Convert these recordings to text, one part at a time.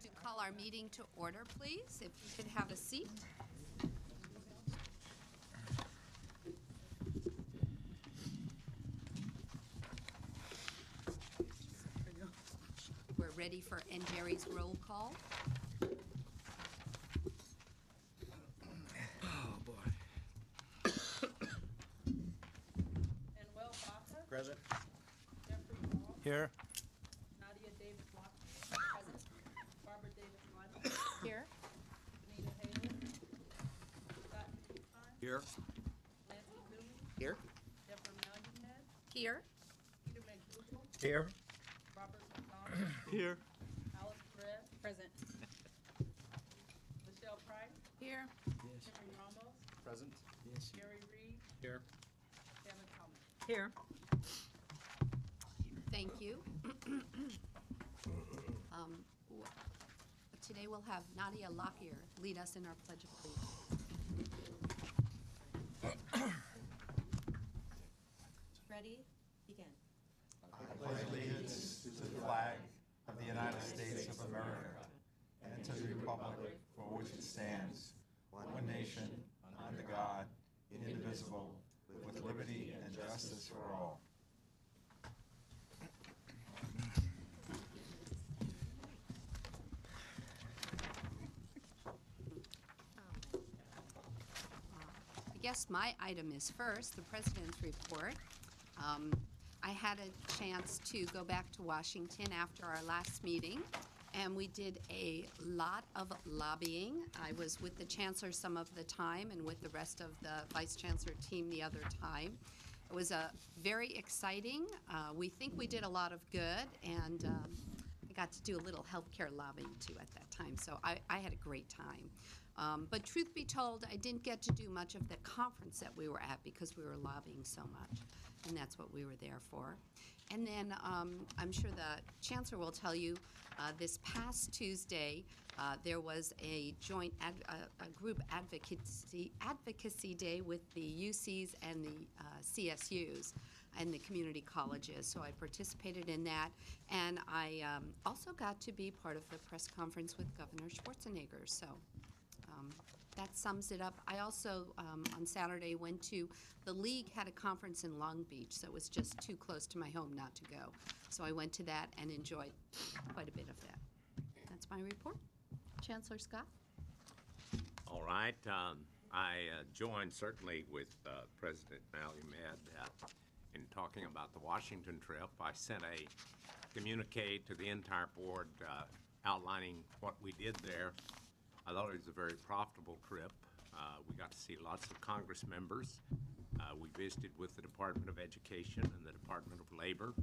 to call our meeting to order, please. If you could have a seat. We're ready for Jerry's roll call. Oh, boy. Manuel Baca. Present. Jeffrey Hall. Here. Nadia Davis Watson. Present. Barbara Davis Lyman. Here. Benita Haley. Scott Fine. Here. Nancy Newman. Here. Deborah Mallingham. Here. Peter McDougal. Here. Robert McDonald. Here. Alice Perez. Present. Michelle Price. Here. Yes. Henry Ramos. Present. Yes. Gary Reed. Here. Kevin Thomas. Here. Thank you. Today we'll have Nadia Lockyer lead us in our Pledge of Allegiance. Ready? Begin. I pledge allegiance to the flag of the United States of America and to the republic for which it stands, one nation, under God, indivisible, with liberty and justice for all. I guess my item is first, the President's report. I had a chance to go back to Washington after our last meeting, and we did a lot of lobbying. I was with the Chancellor some of the time and with the rest of the Vice Chancellor team the other time. It was very exciting. We think we did a lot of good, and I got to do a little healthcare lobbying too at that time, so I had a great time. But truth be told, I didn't get to do much of the conference that we were at because we were lobbying so much, and that's what we were there for. And then I'm sure the Chancellor will tell you, this past Tuesday, there was a joint a group advocacy day with the UCs and the CSUs and the community colleges. So I participated in that, and I also got to be part of the press conference with Governor Schwarzenegger. So that sums it up. I also, on Saturday, went to, the League had a conference in Long Beach, so it was just too close to my home not to go. So I went to that and enjoyed quite a bit of that. That's my report. Chancellor Scott? All right. I joined certainly with President Mallimed in talking about the Washington trip. I sent a communique to the entire board outlining what we did there. I thought it was a very profitable trip. We got to see lots of Congress members. We visited with the Department of Education and the Department of Labor.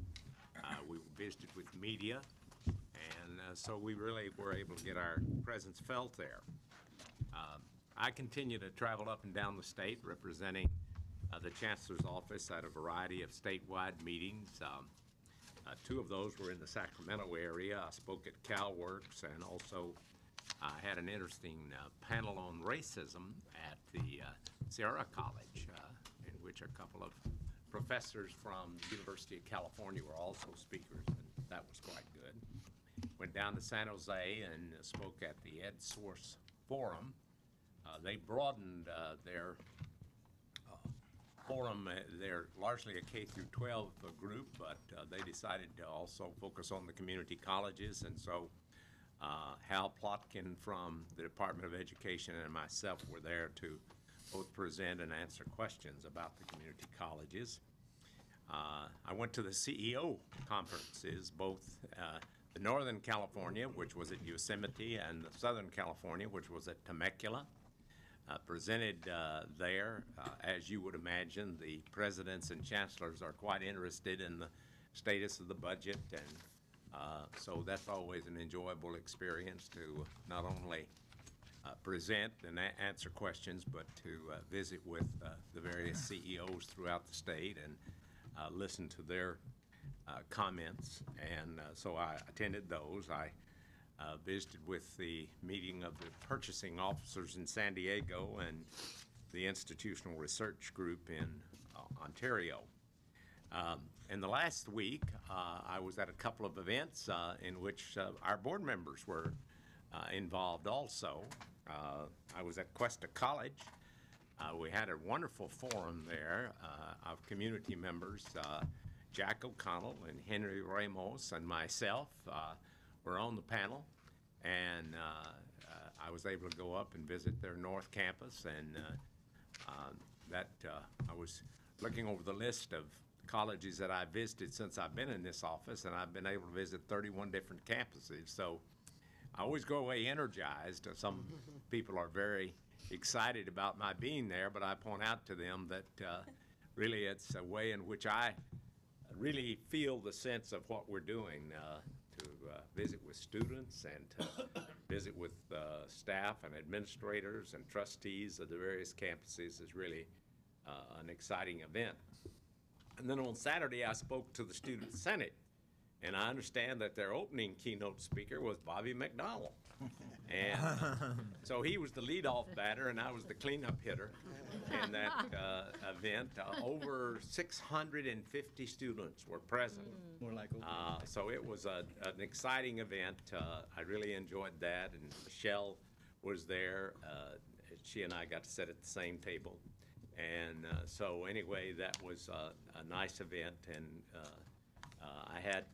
We visited with media, and so we really were able to get our presence felt there. I continue to travel up and down the state representing the Chancellor's office at a variety of statewide meetings. Two of those were in the Sacramento area. I spoke at CalWorks, and also I had an interesting panel on racism at the Sierra College, in which a couple of professors from the University of California were also speakers, and that was quite good. Went down to San Jose and spoke at the EdSource Forum. They broadened their forum. They're largely a K through 12 group, but they decided to also focus on the community colleges, and so Hal Plotkin from the Department of Education and myself were there to both present and answer questions about the community colleges. I went to the CEO conferences, both the Northern California, which was at Yosemite, and the Southern California, which was at Temecula. Presented there. As you would imagine, the presidents and chancellors are quite interested in the status of the budget, and so that's always an enjoyable experience to not only present and answer questions, but to visit with the various CEOs throughout the state and listen to their comments. And so I attended those. I visited with the meeting of the purchasing officers in San Diego and the institutional research group in Ontario. In the last week, I was at a couple of events in which our board members were involved also. I was at Cuesta College. We had a wonderful forum there of community members. Jack O'Connell and Henry Ramos and myself were on the panel, and I was able to go up and visit their North Campus, and I was looking over the list of colleges that I've visited since I've been in this office, and I've been able to visit 31 different campuses. So I always go away energized. Some people are very excited about my being there, but I point out to them that really it's a way in which I really feel the sense of what we're doing, to visit with students and to visit with staff and administrators and trustees of the various campuses is really an exciting event. And then on Saturday, I spoke to the Student Senate, and I understand that their opening keynote speaker was Bobby McDowell. And so he was the leadoff batter, and I was the cleanup hitter in that event. Over 650 students were present. More like So it was an exciting event. I really enjoyed that, and Michelle was there. She and I got to sit at the same table. And so anyway, that was a nice event, and I had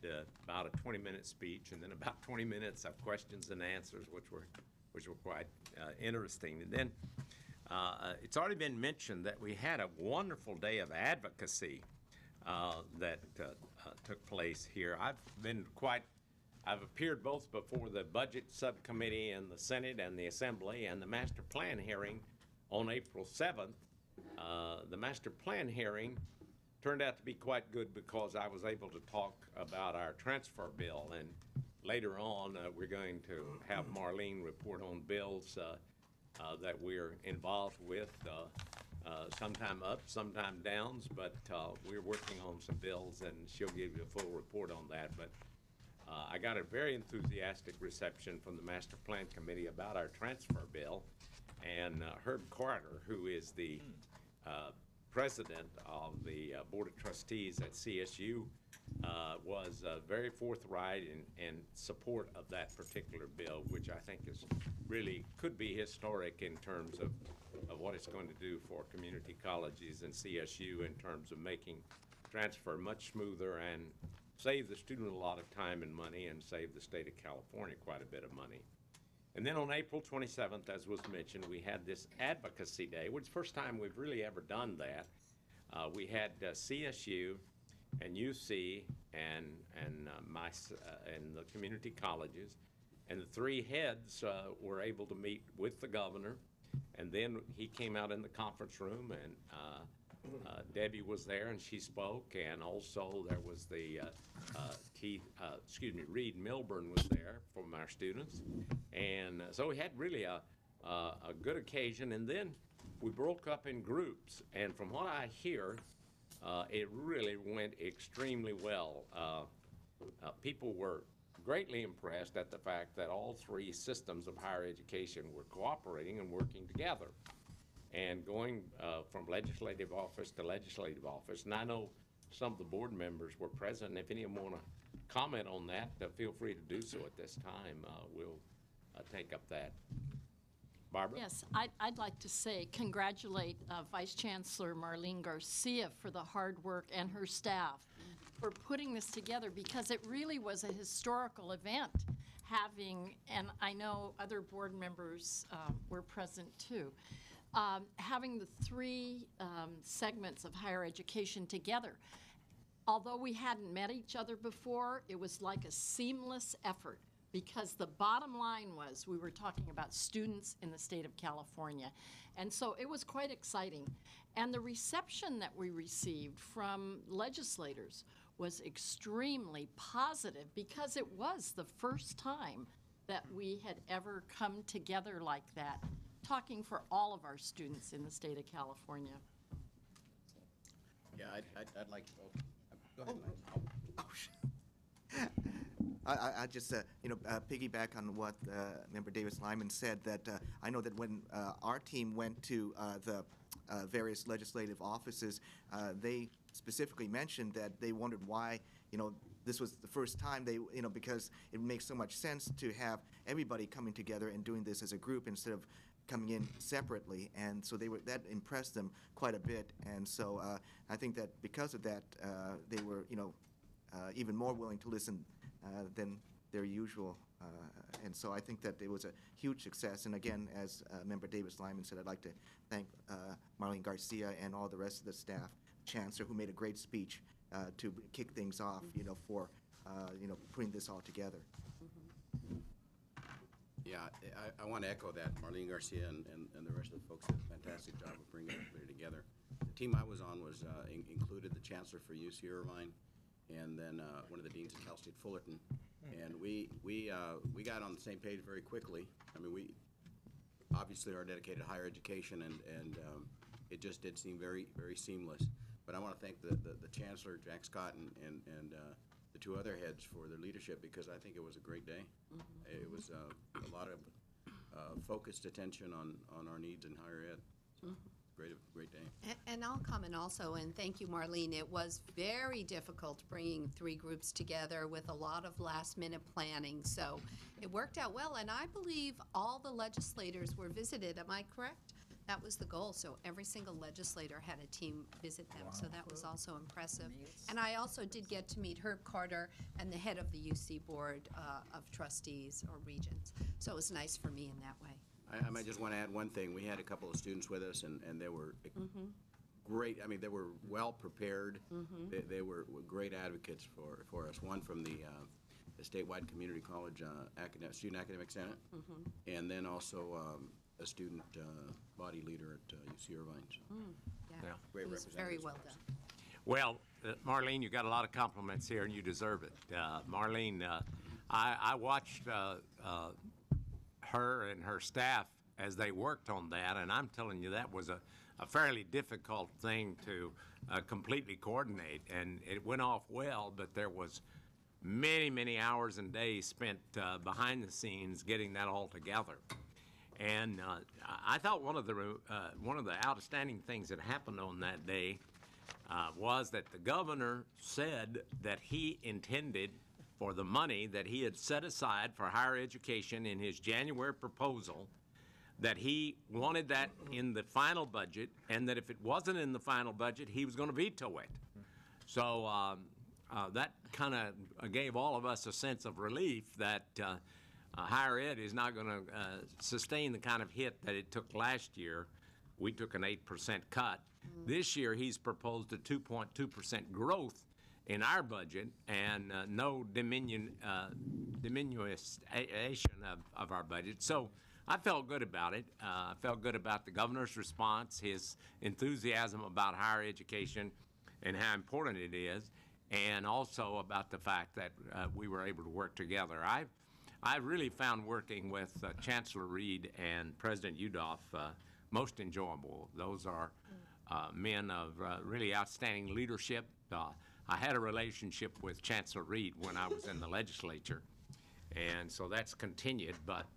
about a 20-minute speech, and then about 20 minutes of questions and answers, which were quite interesting. And then it's already been mentioned that we had a wonderful day of advocacy that took place here. I've appeared both before the Budget Subcommittee in the Senate and the Assembly, and the Master Plan hearing on April 7th. The Master Plan hearing turned out to be quite good because I was able to talk about our transfer bill, and later on we're going to have Marlene report on bills that we're involved with, sometime up, sometime downs, but we're working on some bills, and she'll give you a full report on that. But I got a very enthusiastic reception from the Master Plan Committee about our transfer bill, and Herb Carter, who is the president of the Board of Trustees at CSU, was very forthright in support of that particular bill, which I think is really could be historic in terms of what it's going to do for community colleges and CSU in terms of making transfer much smoother and save the student a lot of time and money, and save the state of California quite a bit of money. And then on April 27th, as was mentioned, we had this Advocacy Day, which is the first time we've really ever done that. We had CSU and UC and the community colleges, and the three heads were able to meet with the governor, and then he came out in the conference room, and Debbie was there and she spoke, and also there was the Reed Milburn was there from our students, and so we had really a good occasion. And then we broke up in groups, and from what I hear, it really went extremely well. People were greatly impressed at the fact that all three systems of higher education were cooperating and working together, and going from legislative office to legislative office. And I know some of the board members were present, and if any of them want to comment on that, feel free to do so at this time. We'll take up that. Barbara? Yes, I'd like to say congratulate Vice Chancellor Marlene Garcia for the hard work, and her staff for putting this together, because it really was a historical event, having, and I know other board members were present too, having the three segments of higher education together. Although we hadn't met each other before, it was like a seamless effort, because the bottom line was we were talking about students in the state of California. And so it was quite exciting. And the reception that we received from legislators was extremely positive, because it was the first time that we had ever come together like that, talking for all of our students in the state of California. Yeah, I'd like to go ahead. I just, piggyback on what Member Davis Lyman said, that I know that when our team went to the various legislative offices, they specifically mentioned that they wondered why, this was the first time they, because it makes so much sense to have everybody coming together and doing this as a group instead of coming in separately, and so that impressed them quite a bit, and so I think that because of that, they were, even more willing to listen than their usual, and so I think that it was a huge success. And again, as Member Davis Lyman said, I'd like to thank Marlene Garcia and all the rest of the staff, Chancellor, who made a great speech to kick things off, for putting this all together. Yeah, I want to echo that. Marlene Garcia and the rest of the folks did a fantastic job of bringing everybody together. The team I was on was included the Chancellor for UC Irvine, and then one of the deans at Cal State Fullerton, and we got on the same page very quickly. I mean, we obviously are dedicated to higher education, and it just did seem very, very seamless. But I want to thank the Chancellor, Jack Scott, and the two other heads for their leadership, because I think it was a great day. It was a lot of focused attention on our needs in higher ed. Great day. And I'll comment also, and thank you, Marlene. It was very difficult bringing three groups together with a lot of last-minute planning, so it worked out well. And I believe all the legislators were visited. Am I correct? That was the goal, so every single legislator had a team visit them, so that was also impressive. And I also did get to meet Herb Carter and the head of the UC Board of Trustees or Regents, so it was nice for me in that way. I might just want to add one thing. We had a couple of students with us, and they were great. I mean, they were well prepared. They were great advocates for us. One from the statewide community college student academic senate, and then also a student body leader at UC Irvine. Yeah, Great it was very well done. Well, Marlene, you got a lot of compliments here, and you deserve it. Marlene, I watched her and her staff as they worked on that, and I'm telling you, that was a fairly difficult thing to completely coordinate, and it went off well, but there was many hours and days spent behind the scenes getting that all together. And I thought one of the outstanding things that happened on that day was that the governor said that he intended for the money that he had set aside for higher education in his January proposal, that he wanted that in the final budget, and that if it wasn't in the final budget, he was going to veto it. So that kind of gave all of us a sense of relief that higher ed is not going to sustain the kind of hit that it took last year. We took an 8% cut. This year, he's proposed a 2.2% growth in our budget and no diminution of our budget. So I felt good about it. I felt good about the governor's response, his enthusiasm about higher education and how important it is, and also about the fact that we were able to work together. I really found working with Chancellor Reed and President Udoff most enjoyable. Those are men of really outstanding leadership. I had a relationship with Chancellor Reed when I was in the legislature, and so that's continued. But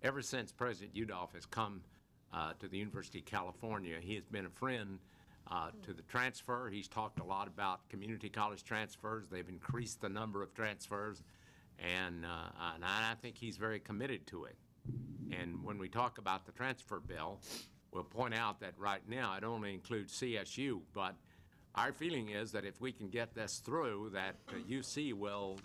ever since President Udoff has come to the University of California, he has been a friend to the transfer. He's talked a lot about community college transfers. They've increased the number of transfers, and I think he's very committed to it. And when we talk about the transfer bill, we'll point out that right now it only includes CSU, but our feeling is that if we can get this through, that UC will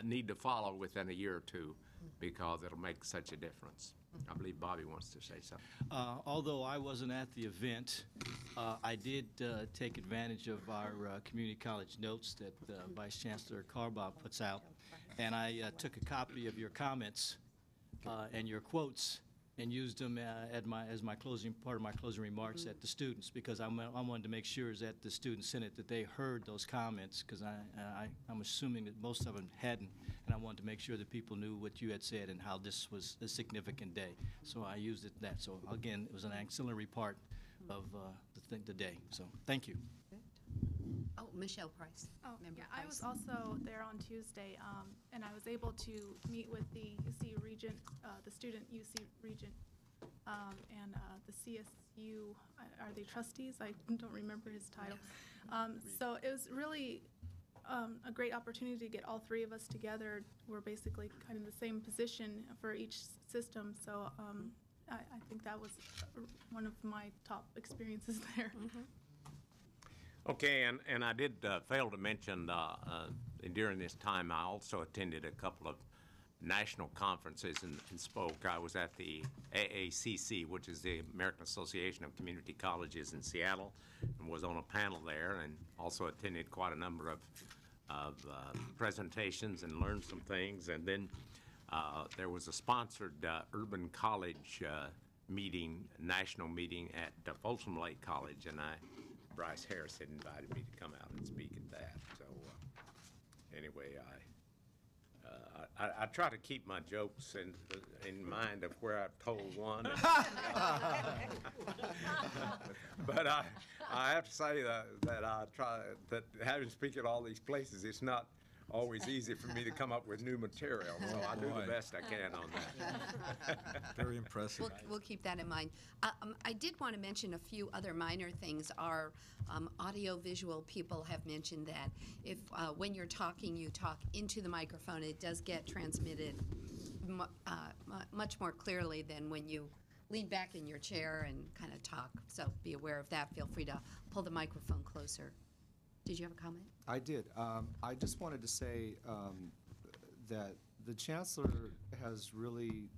need to follow within a year or two, because it'll make such a difference. I believe Bobby wants to say something. Although I wasn't at the event, I did take advantage of our community college notes that Vice Chancellor Carbaugh puts out, and I took a copy of your comments and your quotes and used them as my part of my closing remarks at the students, because I wanted to make sure that the Student Senate that they heard those comments, because I'm assuming that most of them hadn't, and I wanted to make sure that people knew what you had said and how this was a significant day. So I used that. So again, it was an ancillary part of the day. So thank you. Oh, Michelle Price. Oh, Member yeah, Price. I was also there on Tuesday, and I was able to meet with the UC Regent, the student UC Regent and the CSU, are they trustees? I don't remember his title. So it was really a great opportunity to get all three of us together. We're basically kind of the same position for each system, so I think that was one of my top experiences there. Okay, and I did fail to mention during this time I also attended a couple of national conferences and spoke. I was at the AACC, which is the American Association of Community Colleges in Seattle, and was on a panel there, and also attended quite a number of presentations and learned some things. And then there was a sponsored urban college meeting, national meeting at Folsom Lake College, and Bryce Harris had invited me to come out and speak at that. So anyway, I try to keep my jokes in mind of where I've told one. But I have to say that I try that having to speak at all these places, it's not always easy for me to come up with new material. So I do the best I can on that. Very impressive. We'll keep that in mind. I did want to mention a few other minor things. Our audio-visual people have mentioned that if when you're talking, you talk into the microphone, it does get transmitted much more clearly than when you lean back in your chair and kind of talk. So be aware of that. Feel free to pull the microphone closer. Did you have a comment? I did. I just wanted to say that the chancellor has really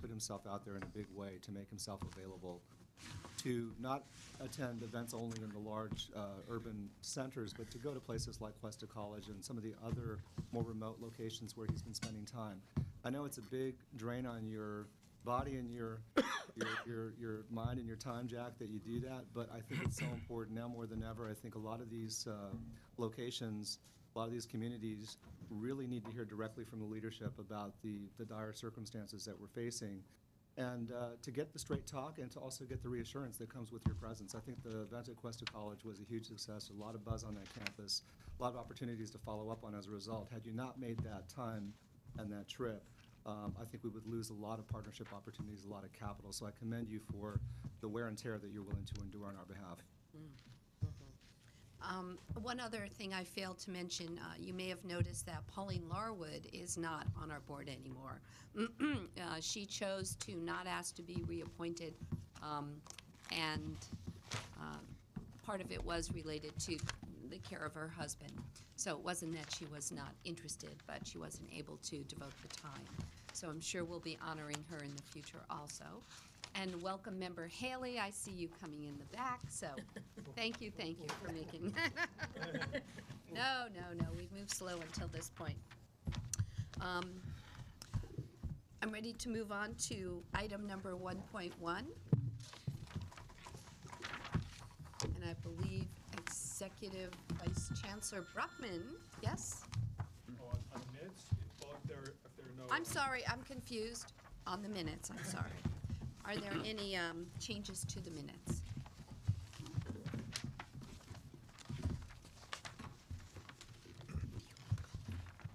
put himself out there in a big way to make himself available to not attend events only in the large urban centers, but to go to places like Cuesta College and some of the other more remote locations where he's been spending time. I know it's a big drain on your body and your mind and your time, Jack, that you do that, but I think it's so important now more than ever. I think a lot of these locations, a lot of these communities really need to hear directly from the leadership about the dire circumstances that we're facing, and to get the straight talk and to also get the reassurance that comes with your presence. I think the event at Cuesta College was a huge success, a lot of buzz on that campus, a lot of opportunities to follow up on as a result. Had you not made that time and that trip, I think we would lose a lot of partnership opportunities, a lot of capital. So I commend you for the wear and tear that you're willing to endure on our behalf. One other thing I failed to mention, you may have noticed that Pauline Larwood is not on our board anymore. She chose to not ask to be reappointed, and part of it was related to the care of her husband. So it wasn't that she was not interested, but she wasn't able to devote the time. So I'm sure we'll be honoring her in the future also. And welcome member Haley, I see you coming in the back, so thank you for making. No, we've moved slow until this point. I'm ready to move on to item number 1.1. And I believe Executive Vice Chancellor Bruckman, yes? Oh, on the minutes, if there are no... I'm sorry, I'm confused on the minutes, I'm sorry. Are there any changes to the minutes?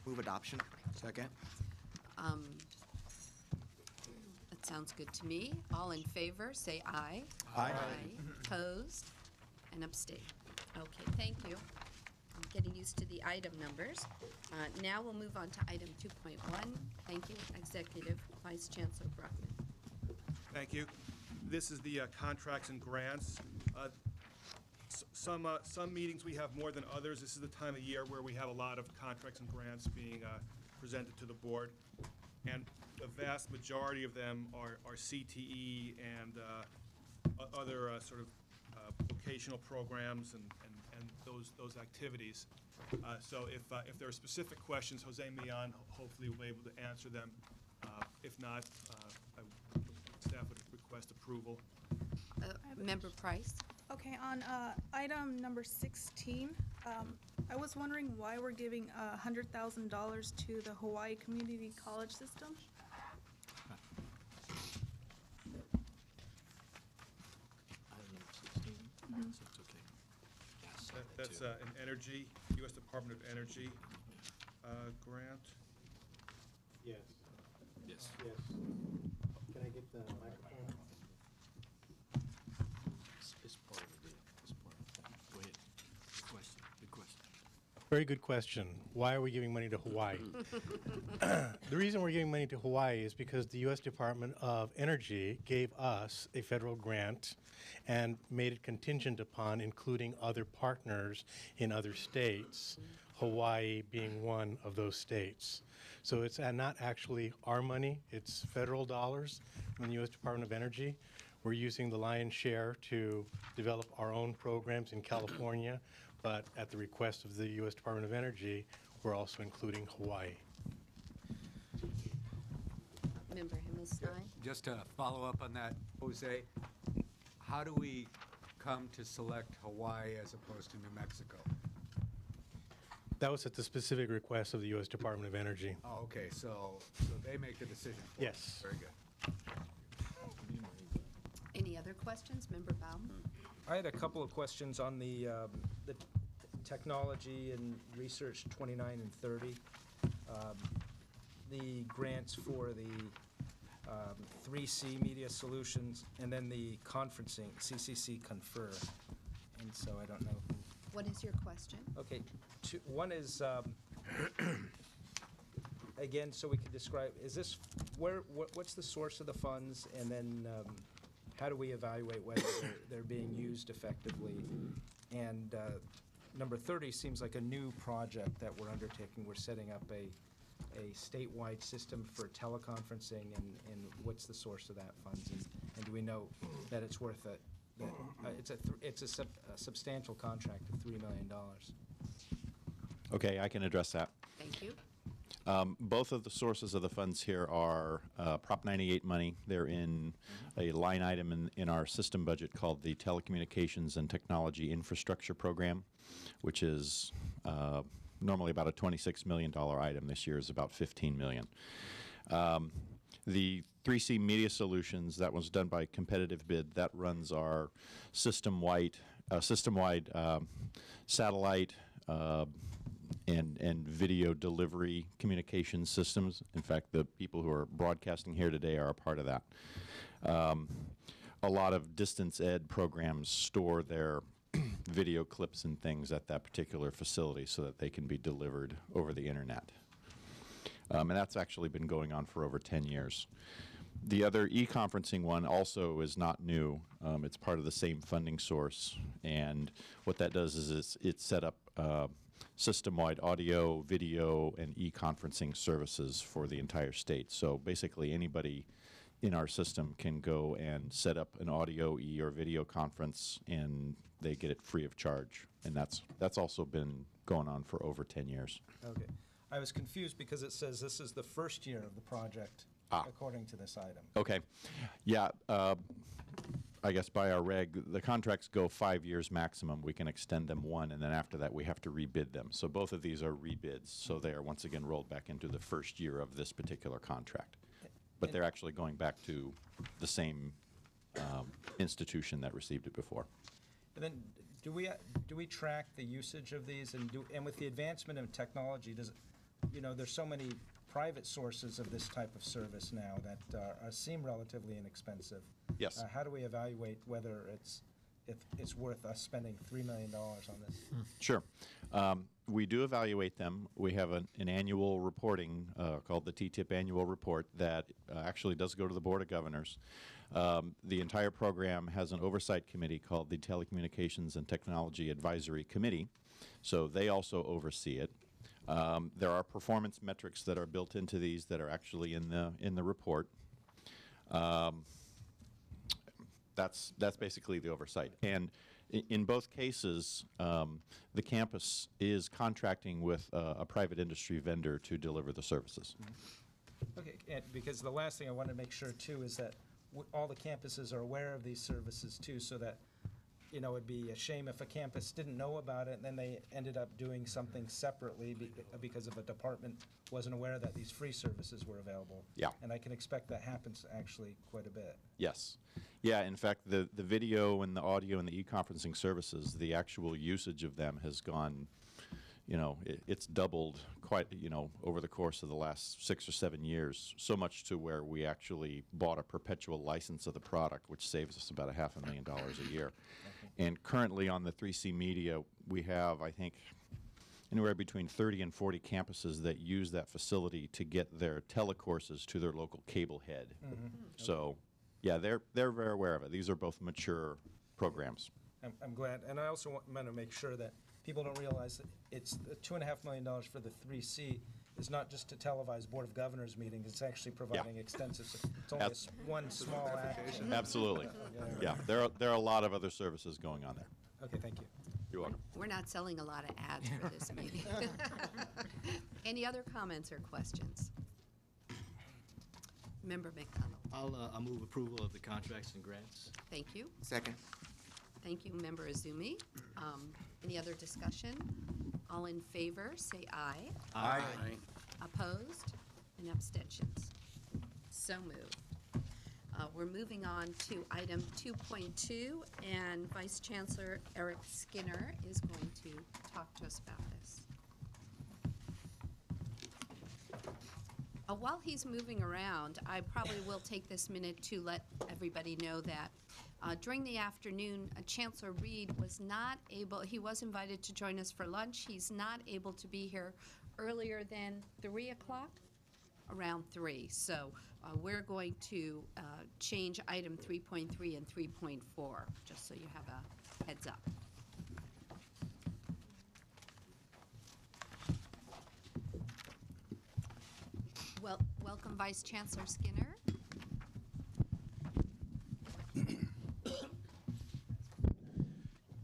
Move adoption. Second? That sounds good to me. All in favor, say aye. Aye. Opposed and abstain. Okay, thank you. I'm getting used to the item numbers. Now we'll move on to item 2.1. Thank you, Executive Vice Chancellor Bruckman. Thank you. This is the contracts and grants. Some meetings we have more than others. This is the time of year where we have a lot of contracts and grants being presented to the board. And the vast majority of them are CTE and other sort of vocational programs and those activities. So if there are specific questions, Jose Millan hopefully will be able to answer them. If not, staff would request approval. Member Price? Okay, on item number 16, I was wondering why we're giving $100,000 to the Hawaii Community College System. That's an energy, U.S. Department of Energy grant. Yes. Yes. Can I get the microphone? Very good question. Why are we giving money to Hawaii? The reason we're giving money to Hawaii is because the U.S. Department of Energy gave us a federal grant and made it contingent upon including other partners in other states, Hawaii being one of those states. So it's not actually our money, it's federal dollars from the U.S. Department of Energy. We're using the lion's share to develop our own programs in California, but at the request of the U.S. Department of Energy, we're also including Hawaii. Member Himmelstein? Just to follow up on that, Jose, how do we come to select Hawaii as opposed to New Mexico? That was at the specific request of the U.S. Department of Energy. Oh, okay, so they make the decision for us. Yes. Very good. Any other questions? Member Baum? I had a couple of questions on the technology and research 29 and 30. The grants for the 3C Media Solutions, and then the conferencing, CCC Confer. And so I don't know who. What is your question? Okay, one is, again, so we can describe, is this, what's the source of the funds, and then how do we evaluate whether they're being used effectively? And number 30 seems like a new project that we're undertaking. We're setting up a statewide system for teleconferencing, and what's the source of that funds? And do we know that it's worth it? It's a substantial contract of $3 million. Okay, I can address that. Thank you. Both of the sources of the funds here are Prop 98 money. They're in a line item in our system budget called the Telecommunications and Technology Infrastructure Program, which is normally about a $26 million item. This year is about $15 million. The 3C Media Solutions, that was done by competitive bid. That runs our system-wide satellite and video delivery communication systems. In fact, the people who are broadcasting here today are a part of that. A lot of distance ed programs store their video clips and things at that particular facility so that they can be delivered over the internet. And that's actually been going on for over 10 years. The other e-conferencing one also is not new. It's part of the same funding source. And what that does is it set up system-wide audio, video, and e-conferencing services for the entire state. So basically anybody in our system can go and set up an audio, or video conference, and they get it free of charge. And that's also been going on for over 10 years. Okay. I was confused because it says this is the first year of the project, according to this item. Okay. Yeah. I guess by our reg, the contracts go 5 years maximum. We can extend them one, and then after that we have to rebid them. So both of these are rebids. So they are once again rolled back into the first year of this particular contract. But they're actually going back to the same institution that received it before. And then, do we track the usage of these, and with the advancement of technology, does it, there's so many private sources of this type of service now that seem relatively inexpensive. Yes. How do we evaluate whether it's worth us spending $3 million on this? Sure. We do evaluate them. We have an annual reporting called the TTIP Annual Report that actually does go to the Board of Governors. The entire program has an oversight committee called the Telecommunications and Technology Advisory Committee, so they also oversee it. There are performance metrics that are built into these that are actually in the report. That's basically the oversight. And in both cases, the campus is contracting with a private industry vendor to deliver the services. Okay, and because the last thing I want to make sure too is that all the campuses are aware of these services too, so that it'd be a shame if a campus didn't know about it and then they ended up doing something separately because if a department wasn't aware that these free services were available. Yeah. And I can expect that happens actually quite a bit. Yes. Yeah, in fact, the video and the audio and the e-conferencing services, the actual usage of them has gone, it's doubled quite, over the course of the last 6 or 7 years, so much to where we actually bought a perpetual license of the product, which saves us about $500,000 a year. And currently on the 3C Media, we have, I think, anywhere between 30 and 40 campuses that use that facility to get their telecourses to their local cable head. So, yeah, they're very aware of it. These are both mature programs. I'm glad, and I also want to make sure that people don't realize that it's the $2.5 million for the 3C is not just to televise Board of Governors meetings, it's actually providing extensive, it's only one small act. Absolutely. Yeah, there are a lot of other services going on there. Okay, thank you. You're welcome. We're not selling a lot of ads for this meeting. Any other comments or questions? Member McDonald. I'll move approval of the contracts and grants. Thank you. Second. Thank you, Member Azumi. Any other discussion? All in favor, say aye. Aye. Opposed? And abstentions? So moved. We're moving on to item 2.2, and Vice Chancellor Eric Skinner is going to talk to us about this. While he's moving around, I probably will take this minute to let everybody know that during the afternoon, Chancellor Reed was not able, he was invited to join us for lunch. He's not able to be here earlier than 3 o'clock, around 3. So we're going to change item 3.3 and 3.4, just so you have a heads up. Well, welcome, Vice Chancellor Skinner.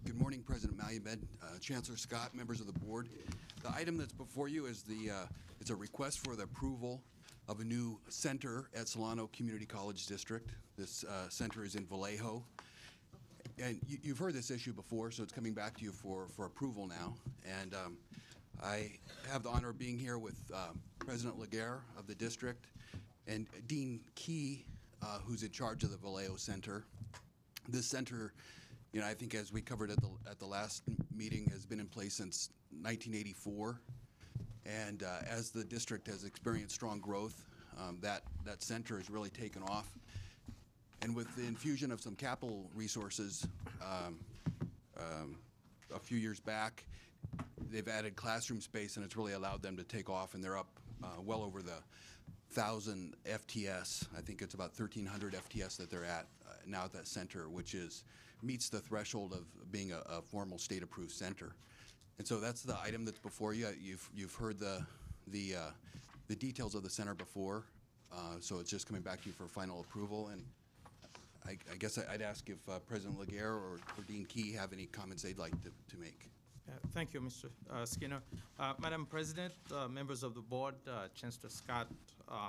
Good morning, President Malumed, Chancellor Scott, members of the board. The item that's before you is it's a request for the approval of a new center at Solano Community College District. This center is in Vallejo. And you've heard this issue before, so it's coming back to you for approval now. And I have the honor of being here with President Laguerre of the district and Dean Key, who's in charge of the Vallejo Center. This center, you know, I think as we covered at the last meeting, has been in place since 1984. And as the district has experienced strong growth, that center has really taken off. And with the infusion of some capital resources a few years back, they've added classroom space, and it's really allowed them to take off, and they're up well over the 1,000 FTS. I think it's about 1,300 FTS that they're at now at that center, which meets the threshold of being a formal state-approved center. And so that's the item that's before you. You've heard the details of the center before, so it's just coming back to you for final approval. And I guess I'd ask if President Laguerre or Dean Key have any comments they'd like to make. Thank you, Mr. Skinner. Madam President, members of the board, Chancellor Scott,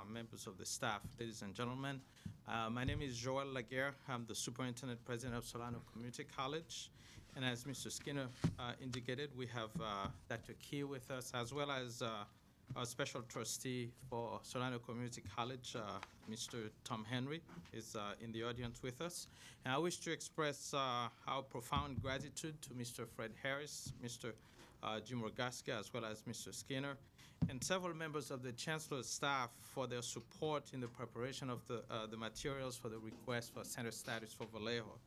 members of the staff, ladies and gentlemen. My name is Joel Laguerre. I'm the Superintendent President of Solano Community College. And as Mr. Skinner indicated, we have Dr. Key with us, as well as our special trustee for Solano Community College, Mr. Tom Henry, is in the audience with us. And I wish to express our profound gratitude to Mr. Fred Harris, Mr. Jim Rogaska, as well as Mr. Skinner, and several members of the Chancellor's staff for their support in the preparation of the materials for the request for center status for Vallejo.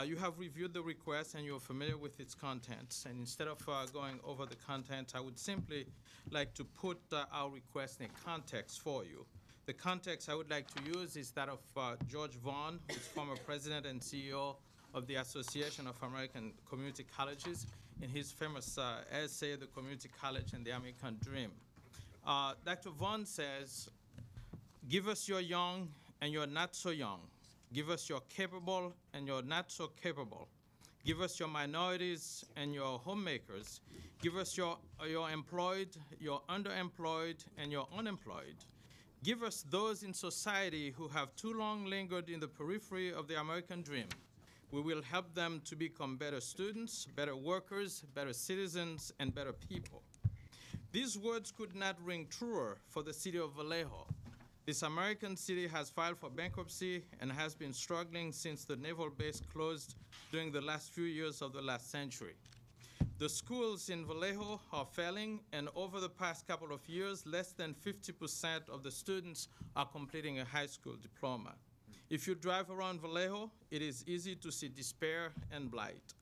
You have reviewed the request and you're familiar with its contents. And instead of going over the contents, I would simply like to put our request in context for you. The context I would like to use is that of George Vaughn, who's former president and CEO of the Association of American Community Colleges, in his famous essay, The Community College and the American Dream. Dr. Vaughn says, "Give us your young and your not so young. Give us your capable and your not so capable. Give us your minorities and your homemakers. Give us your employed, your underemployed, and your unemployed. Give us those in society who have too long lingered in the periphery of the American dream. We will help them to become better students, better workers, better citizens, and better people." These words could not ring truer for the city of Vallejo. This American city has filed for bankruptcy and has been struggling since the naval base closed during the last few years of the last century. The schools in Vallejo are failing, and over the past couple of years, less than 50% of the students are completing a high school diploma. If you drive around Vallejo, it is easy to see despair and blight.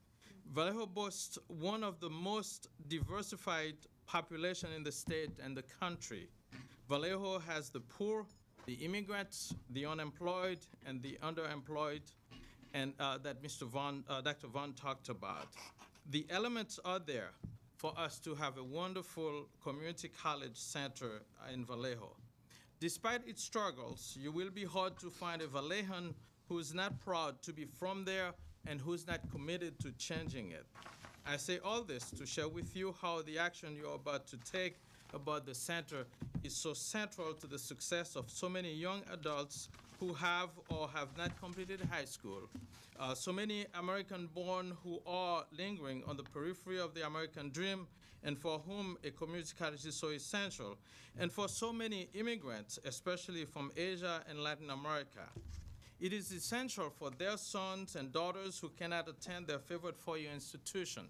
Vallejo boasts one of the most diversified population in the state and the country. Vallejo has the poor, the immigrants, the unemployed, and the underemployed, and that Dr. Vaughn talked about. The elements are there for us to have a wonderful community college center in Vallejo. Despite its struggles, you will be hard to find a Vallejan who is not proud to be from there and who's not committed to changing it. I say all this to share with you how the action you're about to take about the center is so central to the success of so many young adults who have or have not completed high school, so many American-born who are lingering on the periphery of the American dream and for whom a community college is so essential, and for so many immigrants, especially from Asia and Latin America. It is essential for their sons and daughters who cannot attend their favorite four-year institution.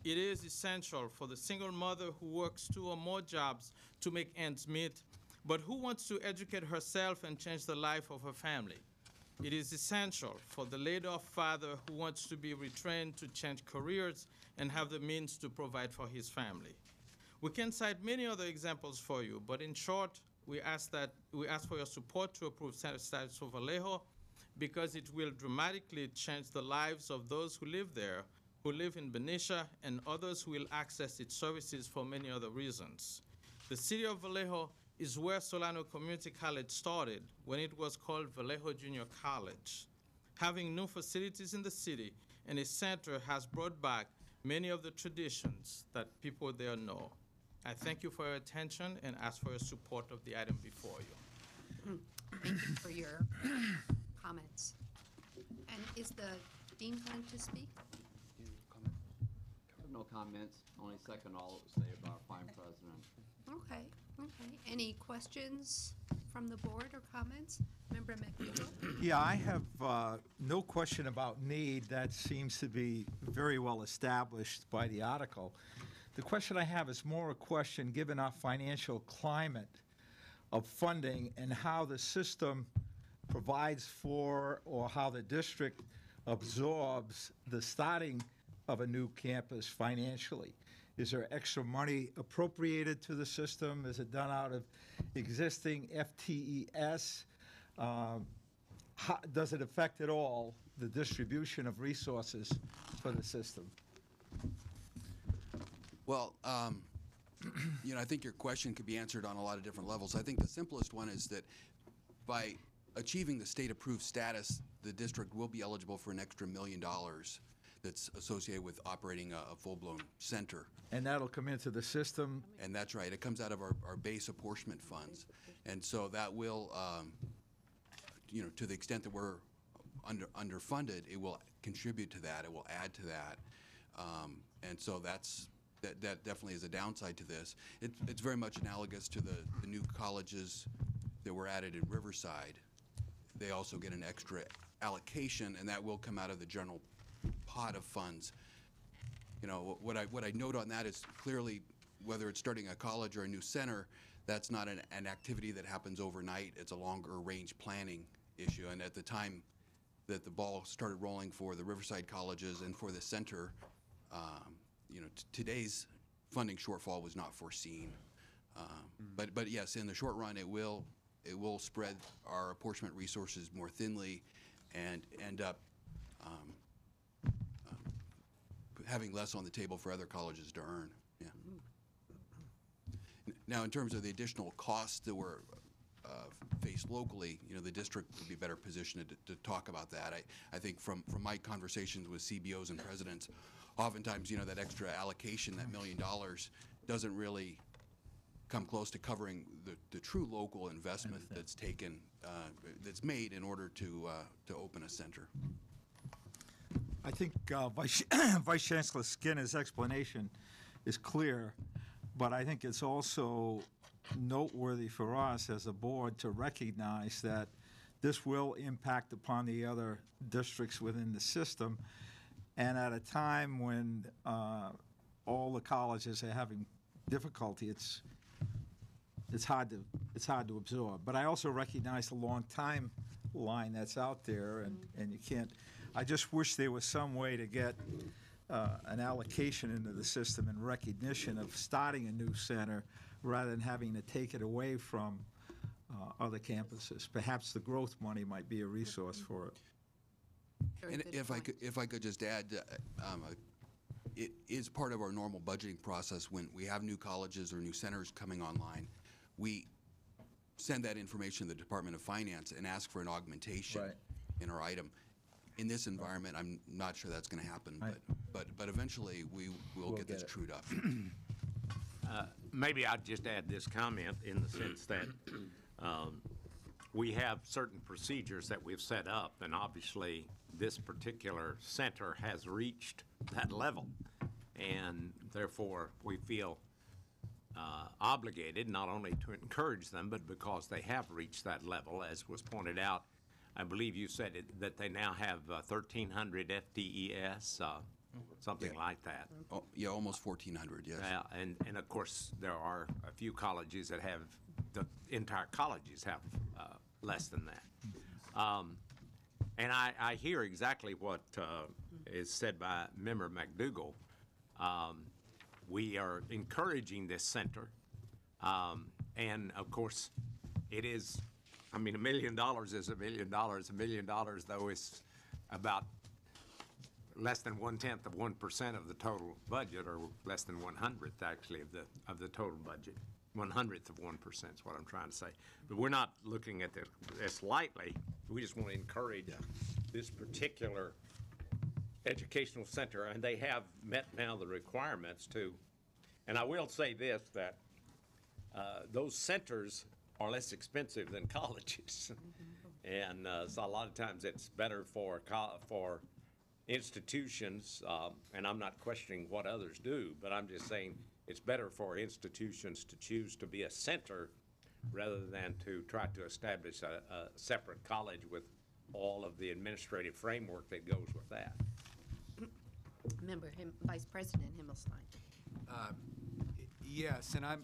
It is essential for the single mother who works 2 or more jobs to make ends meet, but who wants to educate herself and change the life of her family. It is essential for the laid-off father who wants to be retrained to change careers and have the means to provide for his family. We can cite many other examples for you, but in short, we ask for your support to approve center status for Vallejo because it will dramatically change the lives of those who live there, who live in Benicia, and others who will access its services for many other reasons. The city of Vallejo is where Solano Community College started when it was called Vallejo Junior College. Having new facilities in the city and a center has brought back many of the traditions that people there know. I thank you for your attention and ask for your support of the item before you. Thank you for your comments. And is the dean going to speak? No comments, only second all it would say about our fine president. Okay, okay. Any questions from the board or comments? Member McNeil? Yeah, I have no question about need. That seems to be very well established by the article. The question I have is more a question, given our financial climate of funding and how the system provides for or how the district absorbs the starting of a new campus financially. Is there extra money appropriated to the system? Is it done out of existing FTES? Does it affect at all the distribution of resources for the system? Well, you know, I think your question could be answered on a lot of different levels. I think the simplest one is that by achieving the state-approved status, the district will be eligible for an extra $1 million that's associated with operating a full-blown center. And that'll come into the system? And that's right. It comes out of our base apportionment funds. And so that will, you know, to the extent that we're underfunded, it will contribute to that. It will add to that. And so that definitely is a downside to this. It's very much analogous to the new colleges that were added in Riverside. They also get an extra allocation, and that will come out of the general pot of funds. You know, what I note on that is clearly, whether it's starting a college or a new center, that's not an activity that happens overnight. It's a longer range planning issue. And at the time that the ball started rolling for the Riverside colleges and for the center, you know, today's funding shortfall was not foreseen. But yes, in the short run, it will spread our apportionment resources more thinly and end up having less on the table for other colleges to earn. Yeah. Now, in terms of the additional costs that were faced locally, you know, the district would be better positioned to talk about that. I think from my conversations with CBOs and presidents, oftentimes, you know, that extra allocation, that $1 million, doesn't really come close to covering the true local investment that's taken, that's made in order to open a center. I think Vice Chancellor Skinner's explanation is clear, but I think it's also noteworthy for us as a board to recognize that this will impact upon the other districts within the system, and at a time when all the colleges are having difficulty, it's hard to absorb. But I also recognize the long timeline that's out there, and you can't. I just wish there was some way to get an allocation into the system in recognition of starting a new center rather than having to take it away from other campuses. Perhaps the growth money might be a resource for it. And if I could just add, it is part of our normal budgeting process when we have new colleges or new centers coming online. We send that information to the Department of Finance and ask for an augmentation in our item. In this environment, I'm not sure that's going to happen, but eventually we will get this trued up. Maybe I'd just add this comment in the sense that we have certain procedures that we've set up, and obviously this particular center has reached that level, and therefore we feel obligated not only to encourage them, but because they have reached that level, as was pointed out. I believe you said that they now have 1,300 FTES, something like that. Oh, yeah, almost 1,400, yes. Yeah, and of course, there are a few colleges that have, the entire colleges have less than that. And I hear exactly what is said by Member McDougall. We are encouraging this center, and of course, it is, I mean, $1 million is $1 million. $1 million, though, is about less than 1/10 of 1% of the total budget, or less than 1/100th, actually, of the total budget. 1/100th of 1% is what I'm trying to say. But we're not looking at this lightly. We just want to encourage this particular educational center, and they have met now the requirements to. And I will say this, that those centers are less expensive than colleges. And so a lot of times it's better for institutions, and I'm not questioning what others do, but I'm just saying it's better for institutions to choose to be a center rather than to try to establish a separate college with all of the administrative framework that goes with that. Vice President Himmelstein. Yes, and I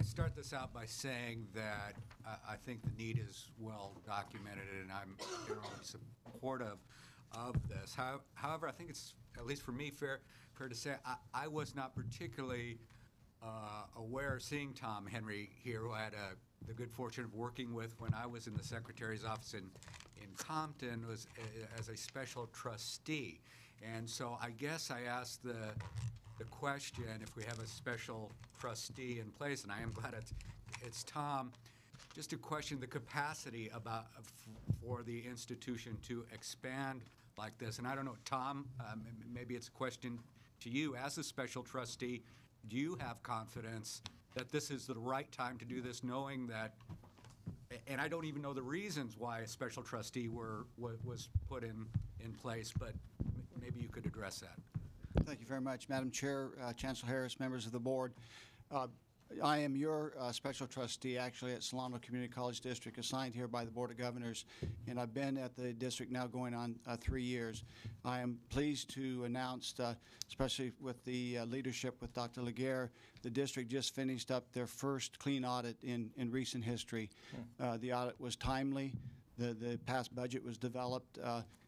start this out by saying that I think the need is well documented, and I'm generally supportive of this. However, I think it's, at least for me, fair to say I was not particularly aware, seeing Tom Henry here, who I had the good fortune of working with when I was in the Secretary's office in Compton, was as a special trustee. And so I guess I asked the question, if we have a special trustee in place, and I am glad it's Tom, just to question the capacity for the institution to expand like this. And I don't know, Tom, maybe it's a question to you. As a special trustee, do you have confidence that this is the right time to do this, knowing that, and I don't even know the reasons why a special trustee was put in place, but maybe you could address that. Thank you very much, Madam Chair, Chancellor Harris, members of the board. I am your special trustee, actually, at Solano Community College District, assigned here by the Board of Governors, and I've been at the district now going on 3 years. I am pleased to announce, especially with the leadership with Dr. Laguerre, the district just finished up their first clean audit in recent history. The audit was timely. The past budget was developed,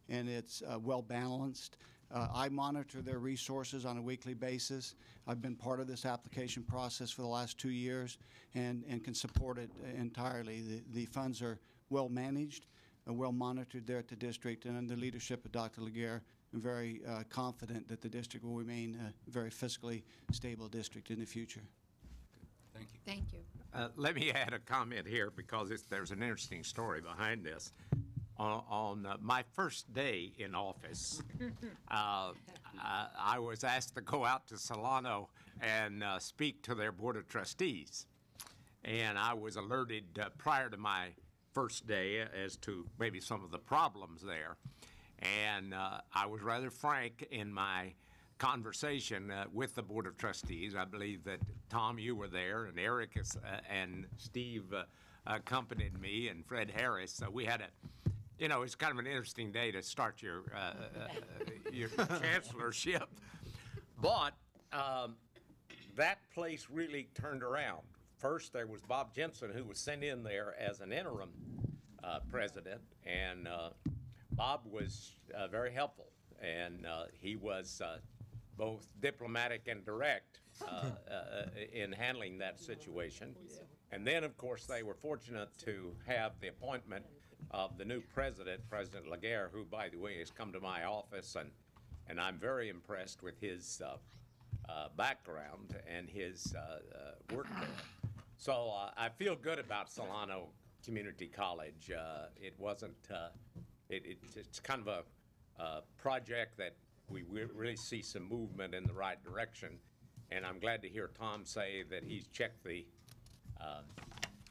and it's well balanced. I monitor their resources on a weekly basis. I've been part of this application process for the last 2 years and can support it entirely. The funds are well managed, well monitored there at the district, and under the leadership of Dr. Laguerre, I'm very confident that the district will remain a very fiscally stable district in the future. Thank you. Thank you. Let me add a comment here, because there's an interesting story behind this. On my first day in office, I was asked to go out to Solano and speak to their Board of Trustees. And I was alerted prior to my first day as to maybe some of the problems there. And I was rather frank in my conversation with the Board of Trustees. I believe that, Tom, you were there, and Eric and Steve accompanied me, and Fred Harris. So we had it's kind of an interesting day to start your chancellorship. But that place really turned around. First, there was Bob Jensen, who was sent in there as an interim president, and Bob was very helpful, and he was both diplomatic and direct in handling that situation. And then, of course, they were fortunate to have the appointment of the new president, President Laguerre, who, by the way, has come to my office, and I'm very impressed with his background and his work there. So I feel good about Solano Community College. It wasn't, it's kind of a project that we really see some movement in the right direction. And I'm glad to hear Tom say that he's checked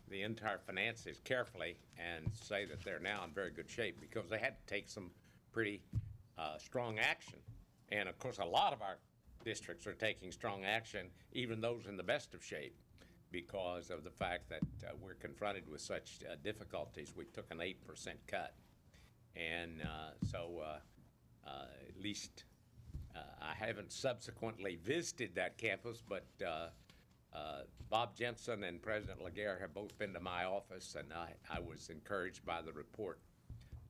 the entire finances carefully and say that they're now in very good shape, because they had to take some pretty strong action. And of course, a lot of our districts are taking strong action, even those in the best of shape, because of the fact that we're confronted with such difficulties. We took an 8% cut. And so at least I haven't subsequently visited that campus, but Bob Jensen and President Laguerre have both been to my office, and I was encouraged by the report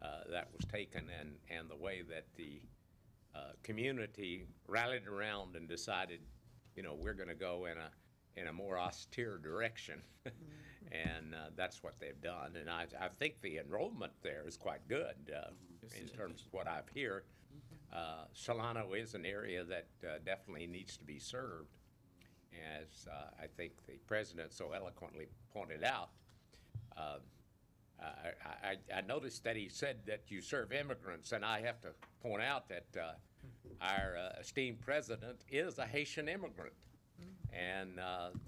that was taken and the way that the community rallied around and decided, you know, we're going to go in a more austere direction. And that's what they've done. And I think the enrollment there is quite good in terms of what I've heard. Solano is an area that definitely needs to be served. As I think the president so eloquently pointed out, I noticed that he said that you serve immigrants, and I have to point out that our esteemed president is a Haitian immigrant. And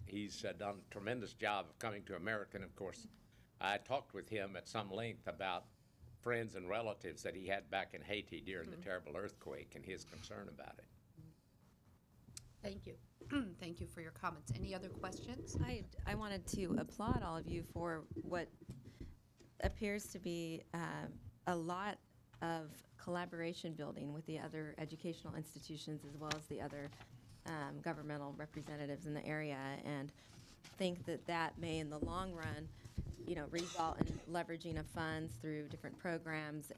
he's done a tremendous job of coming to America. And of course, I talked with him at some length about friends and relatives that he had back in Haiti during the terrible earthquake and his concern about it. Thank you. Thank you for your comments. Any other questions? I wanted to applaud all of you for what appears to be a lot of collaboration building with the other educational institutions as well as the other governmental representatives in the area, and think that that may in the long run, you know, result in leveraging of funds through different programs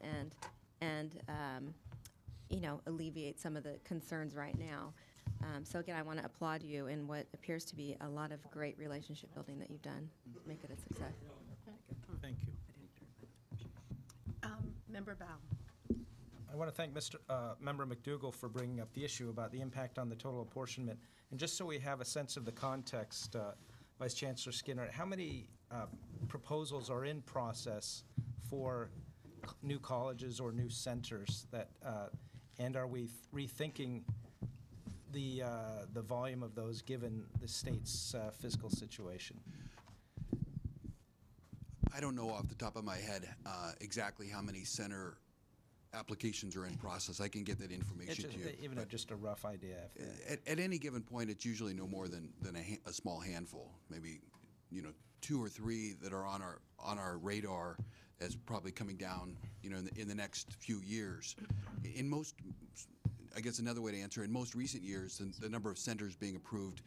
and you know, alleviate some of the concerns right now. So again, I want to applaud you in what appears to be a lot of great relationship building that you've done. Make it a success. Thank you. Member Bow. I want to thank Member McDougall for bringing up the issue about the impact on the total apportionment. And just so we have a sense of the context, Vice Chancellor Skinner, how many proposals are in process for new colleges or new centers that, and are we rethinking the volume of those given the state's fiscal situation? I don't know off the top of my head exactly how many center applications are in process. I can get that information to you. Even just a rough idea. At any given point, it's usually no more than a small handful, maybe, you know, 2 or 3 that are on our radar as probably coming down, you know, in the next few years. In most, I guess another way to answer, in most recent years, the number of centers being approved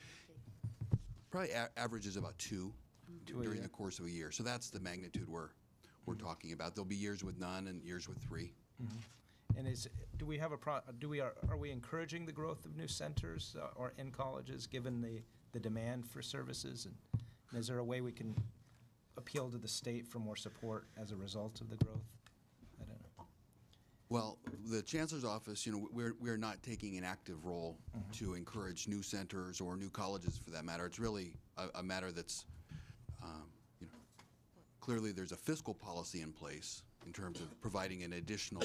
probably averages about 2 during the course of a year. So that's the magnitude we're talking about. There'll be years with none and years with 3. And are we encouraging the growth of new centers or in colleges given the demand for services? And is there a way we can appeal to the state for more support as a result of the growth? I don't know. Well, the Chancellor's office, you know, we're not taking an active role to encourage new centers or new colleges for that matter. It's really a matter that's, you know, clearly there's a fiscal policy in place in terms of providing an additional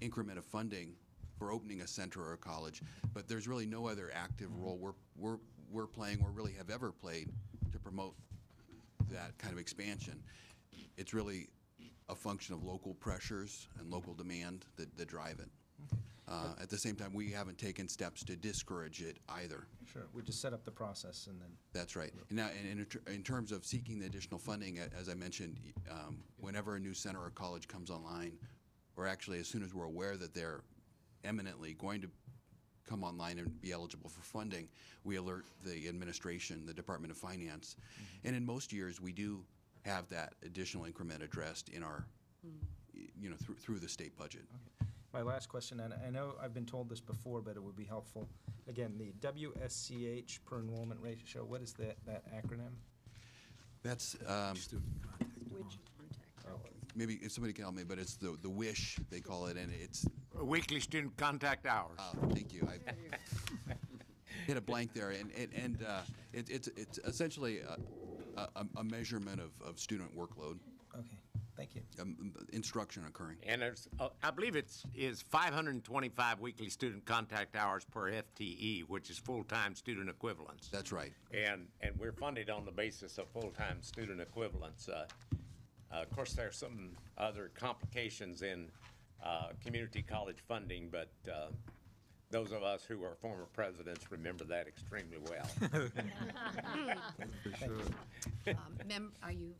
increment of funding for opening a center or a college, but there's really no other active role we're playing or really have ever played to promote that kind of expansion. It's really a function of local pressures and local demand that drive it. At the same time, we haven't taken steps to discourage it either. Sure, we just set up the process and then. That's right. Now, in terms of seeking the additional funding, as I mentioned, whenever a new center or college comes online, or actually as soon as we're aware that they're eminently going to come online and be eligible for funding, we alert the administration, the Department of Finance. And in most years, we do have that additional increment addressed in our, you know, through the state budget. Okay. My last question, and I know I've been told this before, but it would be helpful. Again, the WSCH per enrollment ratio, what is that acronym? That's, maybe if somebody can help me, but it's the WISH, they call it, and it's... Weekly student contact hours. Thank you. I hit a blank there, and it's essentially a measurement of student workload. Okay, thank you. Instruction occurring. And there's, I believe is 525 weekly student contact hours per FTE, which is full-time student equivalents. That's right. And we're funded on the basis of full-time student equivalents. Of course, there's some other complications in community college funding, but those of us who are former presidents remember that extremely well. For sure. Are you,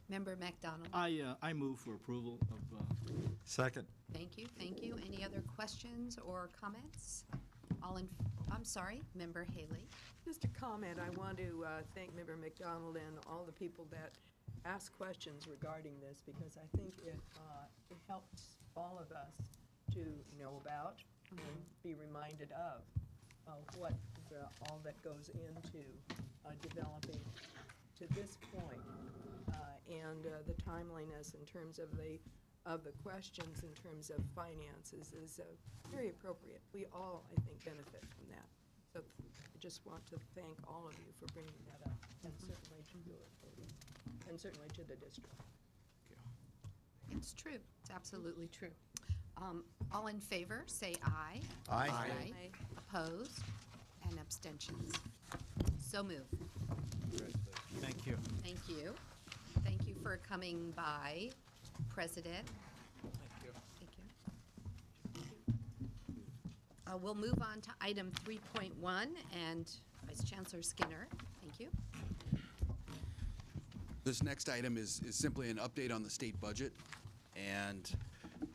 Member McDonald? I move for approval of. Second. Thank you, thank you. Any other questions or comments? I'm sorry, Member Haley. Just a comment. I want to thank Member McDonald and all the people that ask questions regarding this, because I think it helps all of us to know about and be reminded of what all that goes into developing to this point, and the timeliness in terms of the questions in terms of finances is very appropriate. We all, I think, benefit from that. So I just want to thank all of you for bringing that up, and certainly to the district. It's true. It's absolutely true. All in favor, say aye. Aye. Aye. Opposed? And abstentions? So moved. Thank you. Thank you. Thank you for coming by, President. Thank you. Thank you. We'll move on to item 3.1, and Vice Chancellor Skinner. Thank you. This next item is simply an update on the state budget. And,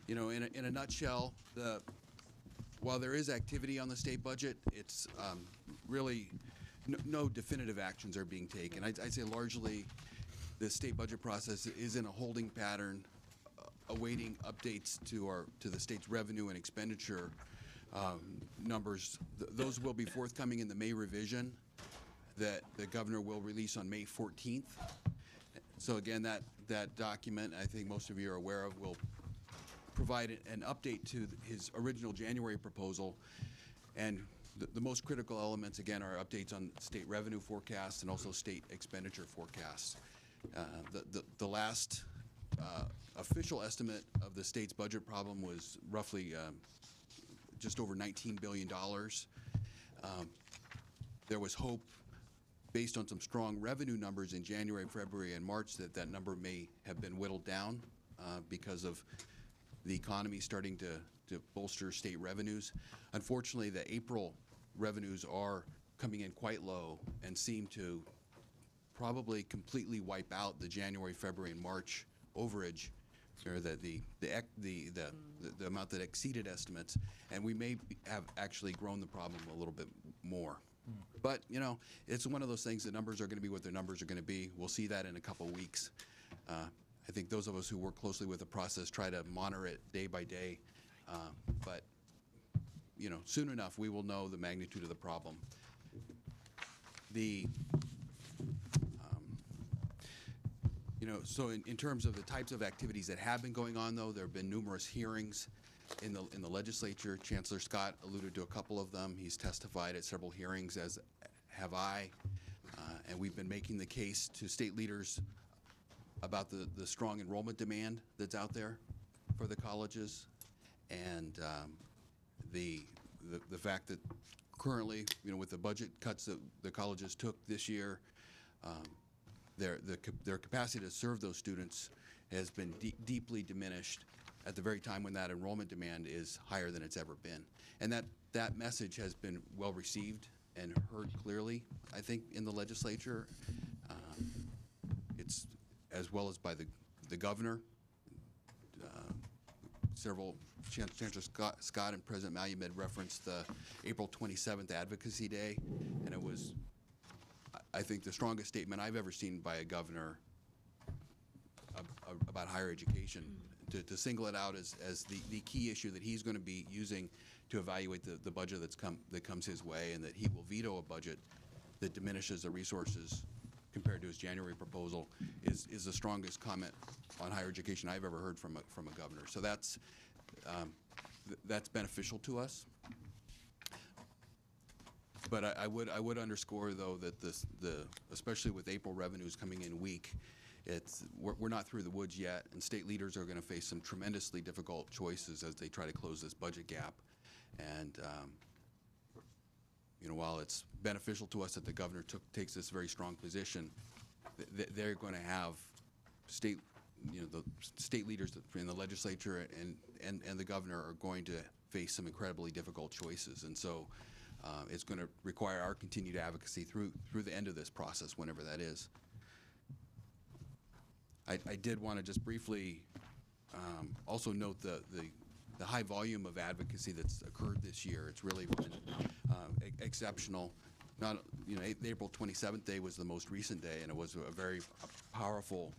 you know, in a nutshell, while there is activity on the state budget, it's really no definitive actions are being taken. I'd say largely the state budget process is in a holding pattern, awaiting updates to the state's revenue and expenditure numbers. Those will be forthcoming in the May revision that the governor will release on May 14th. So again, that document, I think most of you are aware of, will provide an update to his original January proposal. And the most critical elements, again, are updates on state revenue forecasts and also state expenditure forecasts. The last official estimate of the state's budget problem was roughly just over $19 billion. There was hope, based on some strong revenue numbers in January, February, and March, that number may have been whittled down because of the economy starting to bolster state revenues. Unfortunately, the April revenues are coming in quite low and seem to probably completely wipe out the January, February, and March overage, or the amount that exceeded estimates, and we may have actually grown the problem a little bit more. But, you know, it's one of those things, the numbers are going to be what their numbers are going to be. We'll see that in a couple weeks. I think those of us who work closely with the process try to monitor it day by day. But, you know, soon enough, we will know the magnitude of the problem. You know, so in terms of the types of activities that have been going on, though, there have been numerous hearings in the legislature. Chancellor Scott alluded to a couple of them. He's testified at several hearings, as have I. And we've been making the case to state leaders about the strong enrollment demand that's out there for the colleges, and the fact that currently, you know, with the budget cuts that the colleges took this year, their capacity to serve those students has been deeply diminished at the very time when that enrollment demand is higher than it's ever been. And that message has been well received and heard clearly, I think, in the legislature. It's as well as by the governor. Several, Chancellor Scott and President Malumed referenced the April 27th Advocacy Day, and it was, I think, the strongest statement I've ever seen by a governor about higher education to single it out as the key issue that he's going to be using to evaluate the budget that comes his way, and that he will veto a budget that diminishes the resources compared to his January proposal is the strongest comment on higher education I've ever heard from a governor. So that's beneficial to us. But I would underscore, though, that especially with April revenues coming in weak, we're not through the woods yet, and state leaders are going to face some tremendously difficult choices as they try to close this budget gap. And while it's beneficial to us that the governor takes this very strong position, they're going to have the state leaders in the legislature and the governor are going to face some incredibly difficult choices. And so it's going to require our continued advocacy through the end of this process, whenever that is. I did want to just briefly also note the high volume of advocacy that's occurred this year. It's really been exceptional. April 27th day was the most recent day, and it was a very powerful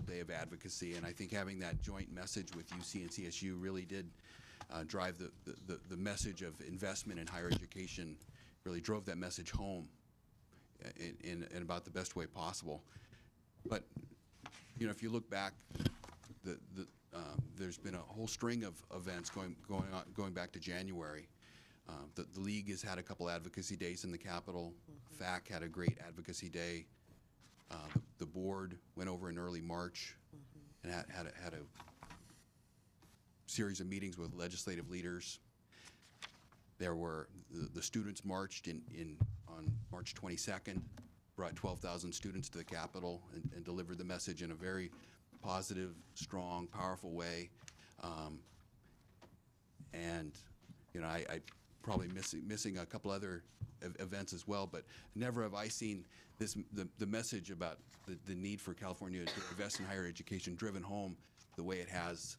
day of advocacy. And I think having that joint message with UC and CSU really did drive the message of investment in higher education, really drove that message home in about the best way possible. But if you look back, there's been a whole string of events going back to January. The league has had a couple advocacy days in the Capitol. FAC had a great advocacy day. The board went over in early March and had a series of meetings with legislative leaders. There were the students marched on March 22nd, brought 12,000 students to the Capitol and delivered the message in a very positive, strong, powerful way. I probably missing a couple other events as well, but never have I seen the message about the need for California to invest in higher education driven home the way it has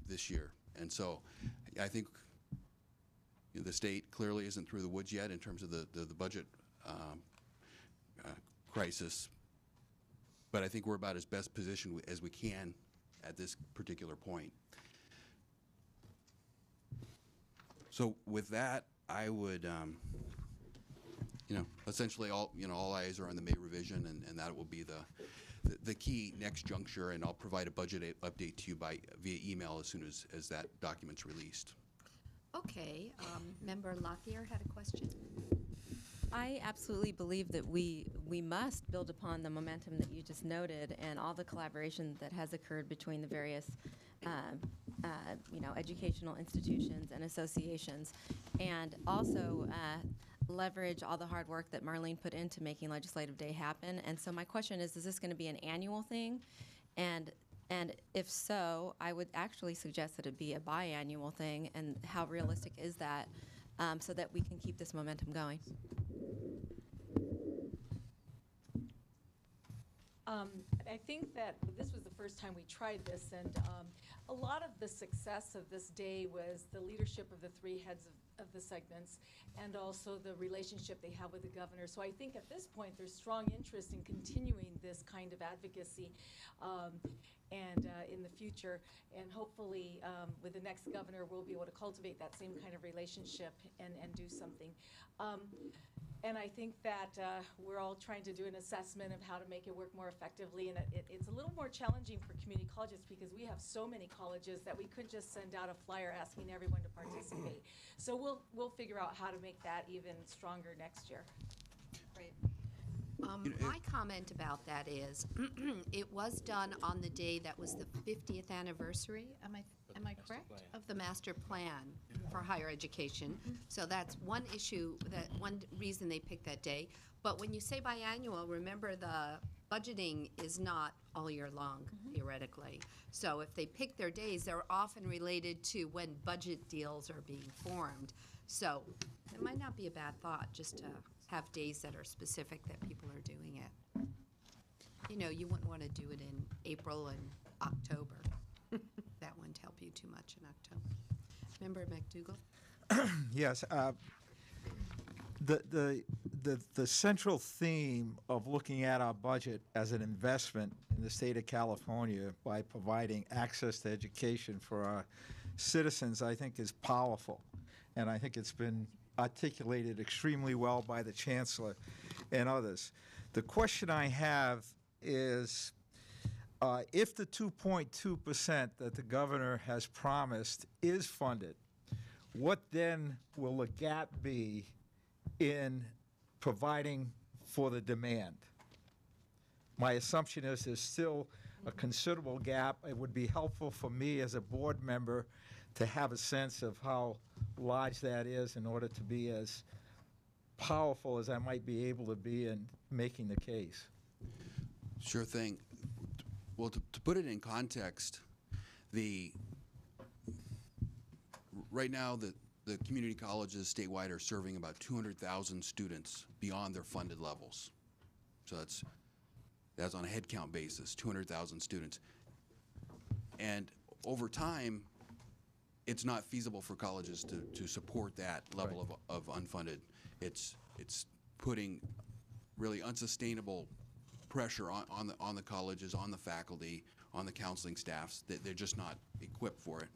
this year. And so I think the state clearly isn't through the woods yet in terms of the budget crisis, but I think we're about as best positioned as we can at this particular point. So with that, I would, essentially all eyes are on the May revision, and that will be the key next juncture, and I'll provide a budget update to you via email as soon as that document's released. Okay, Member Lockyer had a question. I absolutely believe that we must build upon the momentum that you just noted and all the collaboration that has occurred between the various educational institutions and associations, and also leverage all the hard work that Marlene put into making Legislative Day happen. And so my question is this going to be an annual thing? And if so, I would actually suggest that it be a biannual thing, and how realistic is that so that we can keep this momentum going? I think that this was the first time we tried this, and a lot of the success of this day was the leadership of the three heads of the segments, and also the relationship they have with the governor. So I think at this point there's strong interest in continuing this kind of advocacy and in the future, and hopefully with the next governor we'll be able to cultivate that same kind of relationship and do something. And I think that we're all trying to do an assessment of how to make it work more effectively, and it's a little more challenging for community colleges because we have so many colleges that we couldn't just send out a flyer asking everyone to participate. So we'll figure out how to make that even stronger next year. Great. My comment about that is, it was done on the day that was the 50th anniversary, am I correct? Of the master plan for higher education. So that's one issue, one reason they picked that day. But when you say biannual, remember the budgeting is not all year long, theoretically. So if they pick their days, they're often related to when budget deals are being formed. So it might not be a bad thought just to have days that are specific that people are doing it. You wouldn't want to do it in April and October. That wouldn't help you too much in October. Member McDougall? Yes. The the central theme of looking at our budget as an investment in the state of California by providing access to education for our citizens, I think, is powerful. And I think it's been articulated extremely well by the chancellor and others. The question I have is, if the 2.2% that the governor has promised is funded, what then will the gap be in providing for the demand? My assumption is there's still a considerable gap. It would be helpful for me as a board member to have a sense of how large that is in order to be as powerful as I might be able to be in making the case. Sure thing. Well, to put it in context, right now the community colleges statewide are serving about 200,000 students beyond their funded levels. So that's on a head count basis, 200,000 students. And over time, it's not feasible for colleges to support that level of unfunded. It's putting really unsustainable pressure on the colleges, on the faculty, on the counseling staffs. They're just not equipped for it.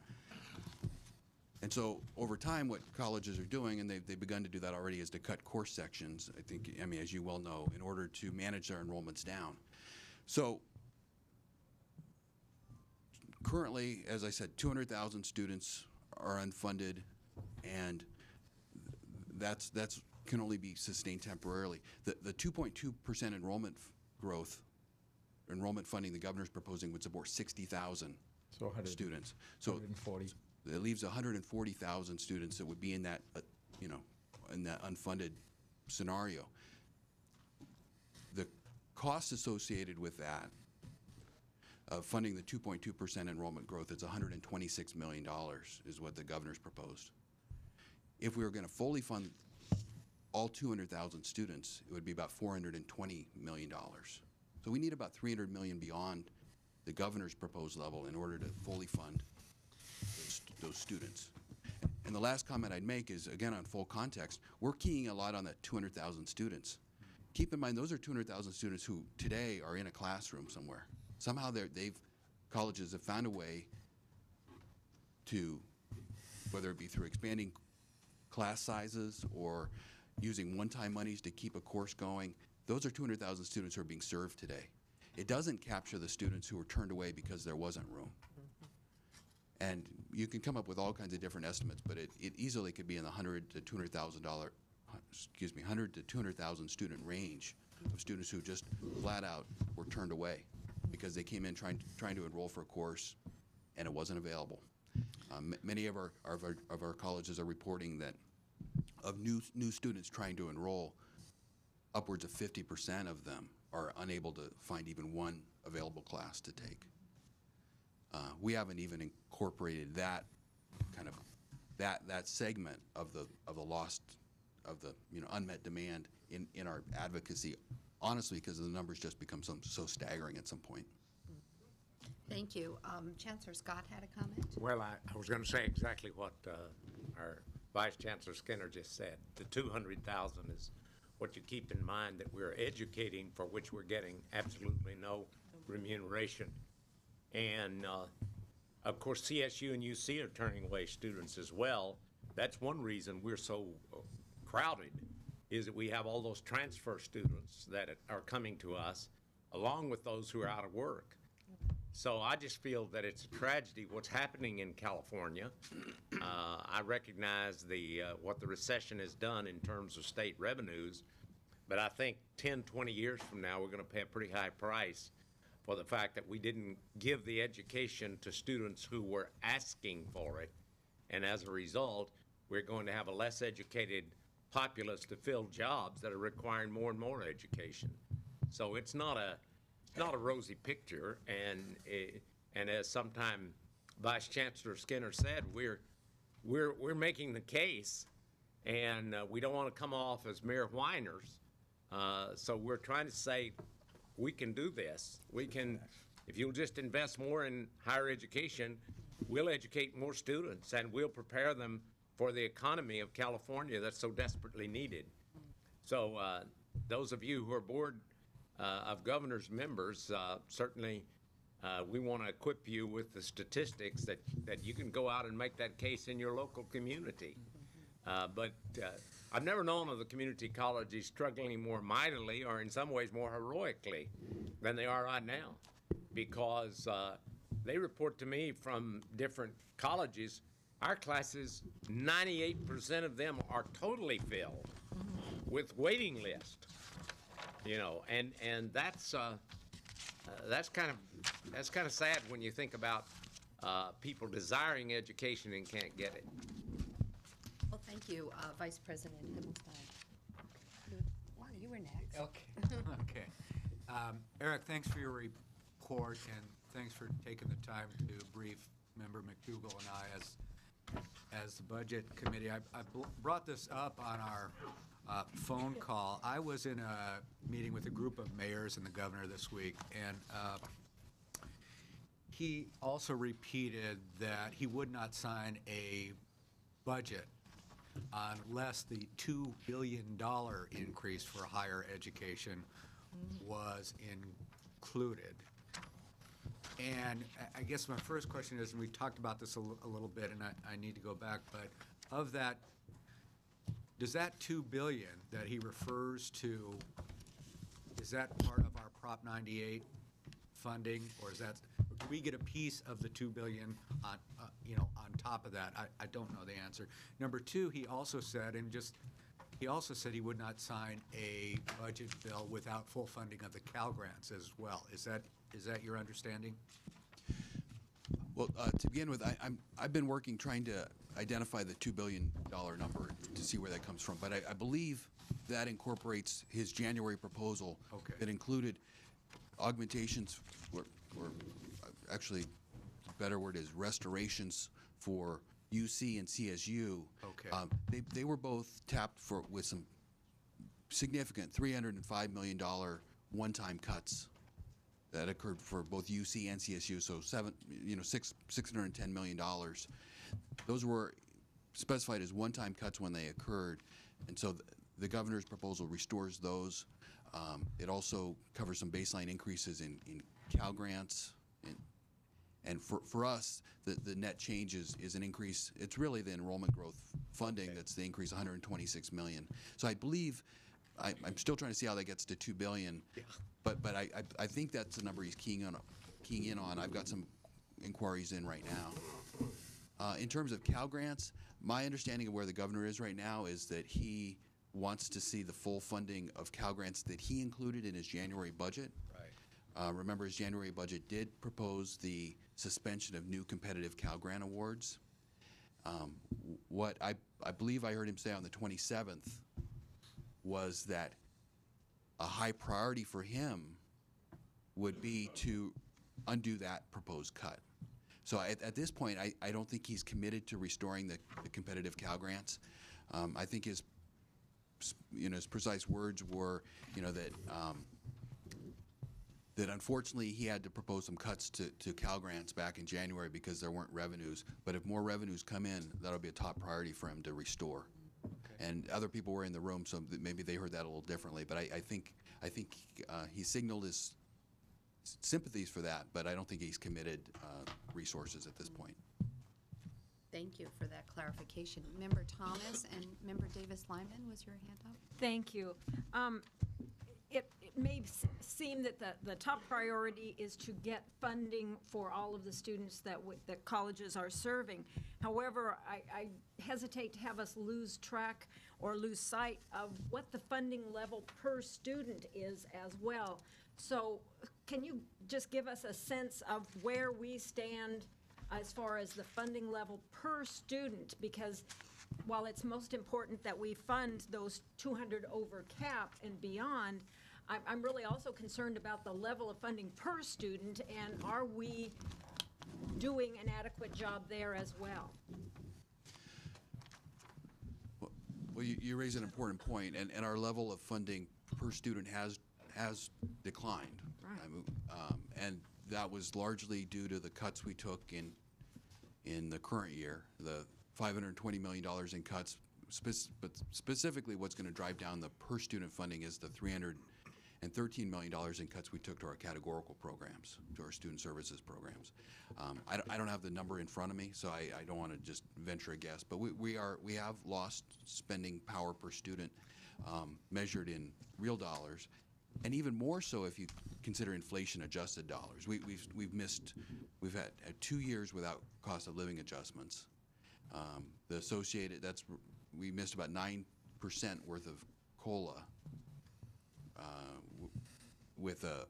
And so over time, what colleges are doing, and they've begun to do that already, is to cut course sections, I mean, as you well know, in order to manage their enrollments down. So currently, as I said, 200,000 students are unfunded, and that's can only be sustained temporarily. The 2.2% enrollment funding the governor's proposing would support 60,000 students. So 140. It leaves 140,000 students that would be in that, in that unfunded scenario. The cost associated with that, funding the 2.2% enrollment growth, is $126 million, is what the governor's proposed. If we were going to fully fund all 200,000 students, it would be about $420 million. So we need about $300 million beyond the governor's proposed level in order to fully fund those students. And the last comment I'd make is, again, on full context, we're keying a lot on that 200,000 students. Keep in mind, those are 200,000 students who today are in a classroom somewhere. Somehow colleges have found a way to, whether it be through expanding class sizes or using one-time monies to keep a course going, those are 200,000 students who are being served today. It doesn't capture the students who were turned away because there wasn't room. And you can come up with all kinds of different estimates, but it easily could be in the $100,000 to $200,000 student range of students who just flat out were turned away because they came in trying to enroll for a course and it wasn't available. Many of our colleges are reporting that of new students trying to enroll, upwards of 50% of them are unable to find even one available class to take. We haven't even incorporated that kind of that segment of the unmet demand in our advocacy, honestly, because the numbers just become so staggering at some point. Thank you. Chancellor Scott had a comment. Well, I was going to say exactly what our Vice Chancellor Skinner just said. The 200,000 is what you keep in mind, that we're educating for which we're getting absolutely no remuneration. And of course, CSU and UC are turning away students as well. That's one reason we're so crowded, is that we have all those transfer students that are coming to us, along with those who are out of work. So I just feel that it's a tragedy what's happening in California. I recognize what the recession has done in terms of state revenues, but I think 10, 20 years from now, we're going to pay a pretty high price for the fact that we didn't give the education to students who were asking for it. And as a result, we're going to have a less educated populace to fill jobs that are requiring more and more education. So it's not a rosy picture, and as sometime Vice Chancellor Skinner said, we're making the case, and we don't want to come off as mere whiners. So we're trying to say we can do this. We can, if you'll just invest more in higher education, we'll educate more students and we'll prepare them for the economy of California that's so desperately needed. So those of you who are Board of Governors members, certainly we want to equip you with the statistics that you can go out and make that case in your local community. But I've never known of the community colleges struggling more mightily or in some ways more heroically than they are right now, because they report to me from different colleges, our classes, 98% of them are totally filled with waiting list, you know, and that's kind of sad when you think about people desiring education and can't get it. Well, thank you, Vice President Himmelstein. Wow, you were next. Okay. Eric, thanks for your report, and thanks for taking the time to brief Member McDougall and I as the Budget Committee. I brought this up on our phone call. I was in a meeting with a group of mayors and the governor this week, and he also repeated that he would not sign a budget unless the $2 billion increase for higher education was included. And I guess my first question is, and we talked about this a little bit, and I need to go back, but of that, does that $2 billion that he refers to, is that part of our Prop 98 funding, or is that, do we get a piece of the $2 billion on, on top of that? I don't know the answer. Number two, he also said he would not sign a budget bill without full funding of the Cal Grants as well. Is that your understanding? Well, to begin with, I've been working trying to identify the $2 billion number to see where that comes from. But I believe that incorporates his January proposal that included augmentations, or actually, better word is restorations for UC and CSU. Okay. They were both tapped with some significant $305 million one-time cuts that occurred for both UC and CSU. So $610 million. Those were specified as one-time cuts when they occurred, and so the governor's proposal restores those. It also covers some baseline increases in Cal Grants, and for us, the net change is an increase. It's really the enrollment growth funding that's the increase, 126 million. So I believe, I'm still trying to see how that gets to $2 billion, but I think that's the number he's keying in on. I've got some inquiries in right now. In terms of Cal Grants, my understanding of where the governor is right now is that he wants to see the full funding of Cal Grants that he included in his January budget. Right. Remember, his January budget did propose the suspension of new competitive Cal Grant awards. What I believe I heard him say on the 27th was that a high priority for him would be to undo that proposed cut. So at this point, I don't think he's committed to restoring the competitive Cal Grants. I think his precise words were, that unfortunately he had to propose some cuts to Cal Grants back in January because there weren't revenues. But if more revenues come in, that'll be a top priority for him to restore. Okay. And other people were in the room, so maybe they heard that a little differently. But I think he signaled his sympathies for that, but I don't think he's committed resources at this point. Thank you for that clarification. Member Thomas and Member Davis-Lyman, was your hand up? Thank you. It may seem that the top priority is to get funding for all of the students that colleges are serving. However, I hesitate to have us lose track or lose sight of what the funding level per student is as well. So can you just give us a sense of where we stand as far as the funding level per student? Because while it's most important that we fund those 200 over cap and beyond, I'm really also concerned about the level of funding per student, and are we doing an adequate job there as well? Well, you raise an important point, and our level of funding per student has declined. Right. And that was largely due to the cuts we took in the current year. The $520 million in cuts but specifically what's going to drive down the per-student funding is the $313 million in cuts we took to our categorical programs, to our student services programs. I don't have the number in front of me, so I don't want to just venture a guess, but we have lost spending power per student measured in real dollars, and even more so if you consider inflation-adjusted dollars. We've had 2 years without cost of living adjustments. We missed about 9% worth of COLA with a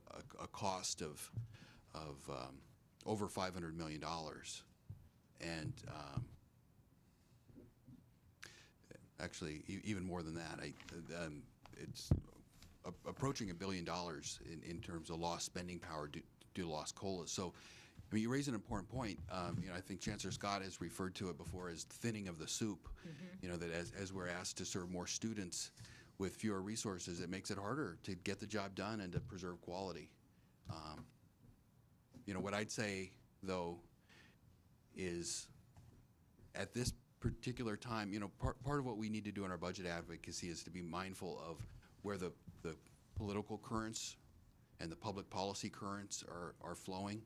cost of over $500 million, and actually even more than that. It's approaching $1 billion in terms of lost spending power due to lost COLA. So, I mean, you raise an important point. I think Chancellor Scott has referred to it before as thinning of the soup. That as we're asked to serve more students with fewer resources, it makes it harder to get the job done and to preserve quality. What I'd say, though, is at this particular time, part of what we need to do in our budget advocacy is to be mindful of where the political currents and the public policy currents are flowing.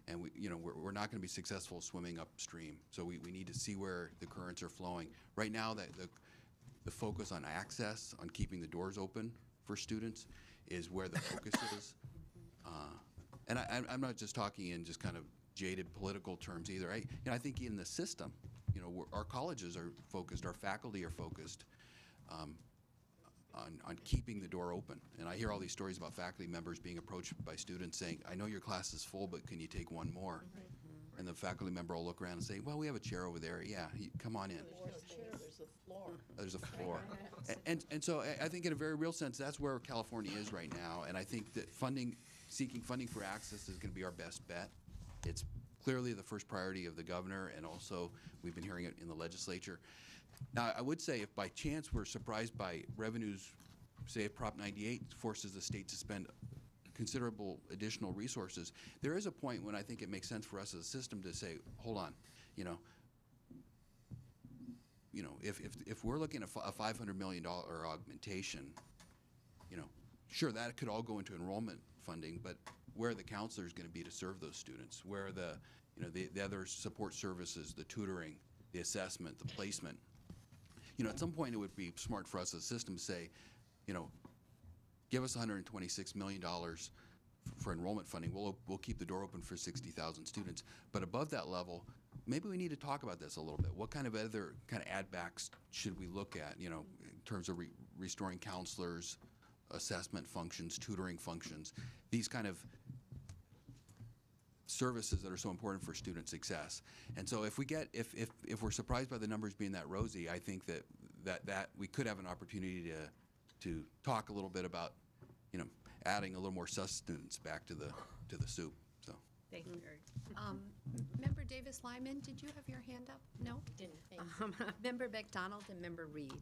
And we're not going to be successful swimming upstream. So we need to see where the currents are flowing. Right now, the focus on access, on keeping the doors open for students, is where the focus is. And I'm not just talking in just kind of jaded political terms either. I think in the system, our colleges are focused, our faculty are focused on keeping the door open. And I hear all these stories about faculty members being approached by students saying, I know your class is full, but can you take one more? And the faculty member will look around and say, well, we have a chair over there. Yeah, come on in. There's a floor. There's a floor. And so I think in a very real sense, that's where California is right now. And I think that seeking funding for access is going to be our best bet. It's clearly the first priority of the governor, and also we've been hearing it in the legislature. Now, I would say if by chance we're surprised by revenues, say if Prop 98 forces the state to spend considerable additional resources, there is a point when I think it makes sense for us as a system to say, hold on, if we're looking at a $500 million augmentation, sure, that could all go into enrollment funding, but where are the counselors going to be to serve those students? Where are the other support services, the tutoring, the assessment, the placement? At some point it would be smart for us as a system to say, give us $126 million for enrollment funding. We'll keep the door open for 60,000 students. But above that level, maybe we need to talk about this a little bit. What kind of other kind of add-backs should we look at, in terms of restoring counselors, assessment functions, tutoring functions, these kind of services that are so important for student success. And so if we're surprised by the numbers being that rosy, I think that we could have an opportunity to talk a little bit about adding a little more sustenance back to the soup. So thank you. Member Davis Lyman, did you have your hand up? No? Didn't think. Member McDonald and Member Reed.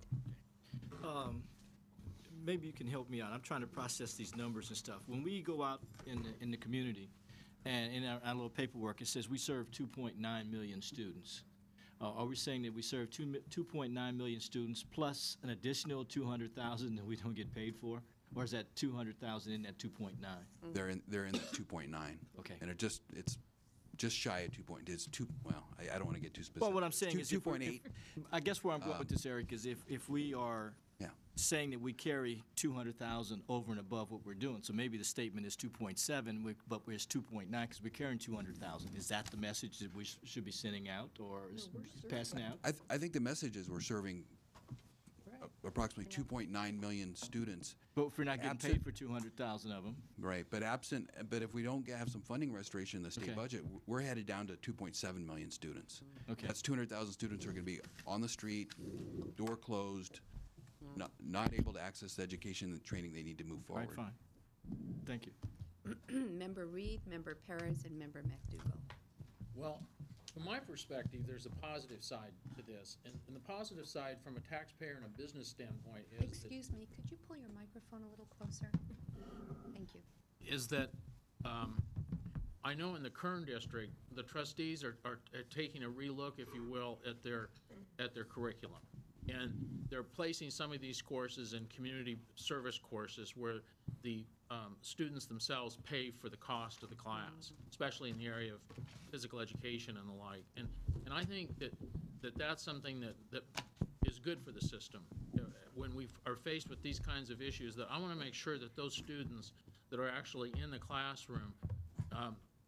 Maybe you can help me out. I'm trying to process these numbers and stuff. When we go out in the community, and in our little paperwork, it says we serve 2.9 million students. Are we saying that we serve 2.9 million students plus an additional 200,000 that we don't get paid for? Or is that 200,000 in that 2.9? They're in that 2.9. Okay. And it's just shy of 2. It's 2. Well, I don't want to get too specific. Well, what I'm saying is 2.8. I guess where I'm going with this, Eric, is if we are saying that we carry 200,000 over and above what we're doing, so maybe the statement is 2.7, but it's 2.9 because we're carrying 200,000. Is that the message that we should be sending out or passing out? I think the message is we're serving approximately 2.9 million students. But if we're not getting paid for 200,000 of them. Right, but if we don't have some funding restoration in the state budget, we're headed down to 2.7 million students. Okay. That's 200,000 students who are going to be on the street, door closed, not able to access the education and training they need to move forward. All right, fine. Thank you. Member Reed, Member Perez, and Member McDougall. Well, from my perspective, there's a positive side to this. And the positive side from a taxpayer and a business standpoint is Excuse me, could you pull your microphone a little closer? Thank you. Is that I know in the Kern district, the trustees are taking a relook, if you will, at their curriculum. And they're placing some of these courses in community service courses where the students themselves pay for the cost of the class, especially in the area of physical education and the like. And I think that's something that is good for the system. When we are faced with these kinds of issues, that I want to make sure that those students that are actually in the classroom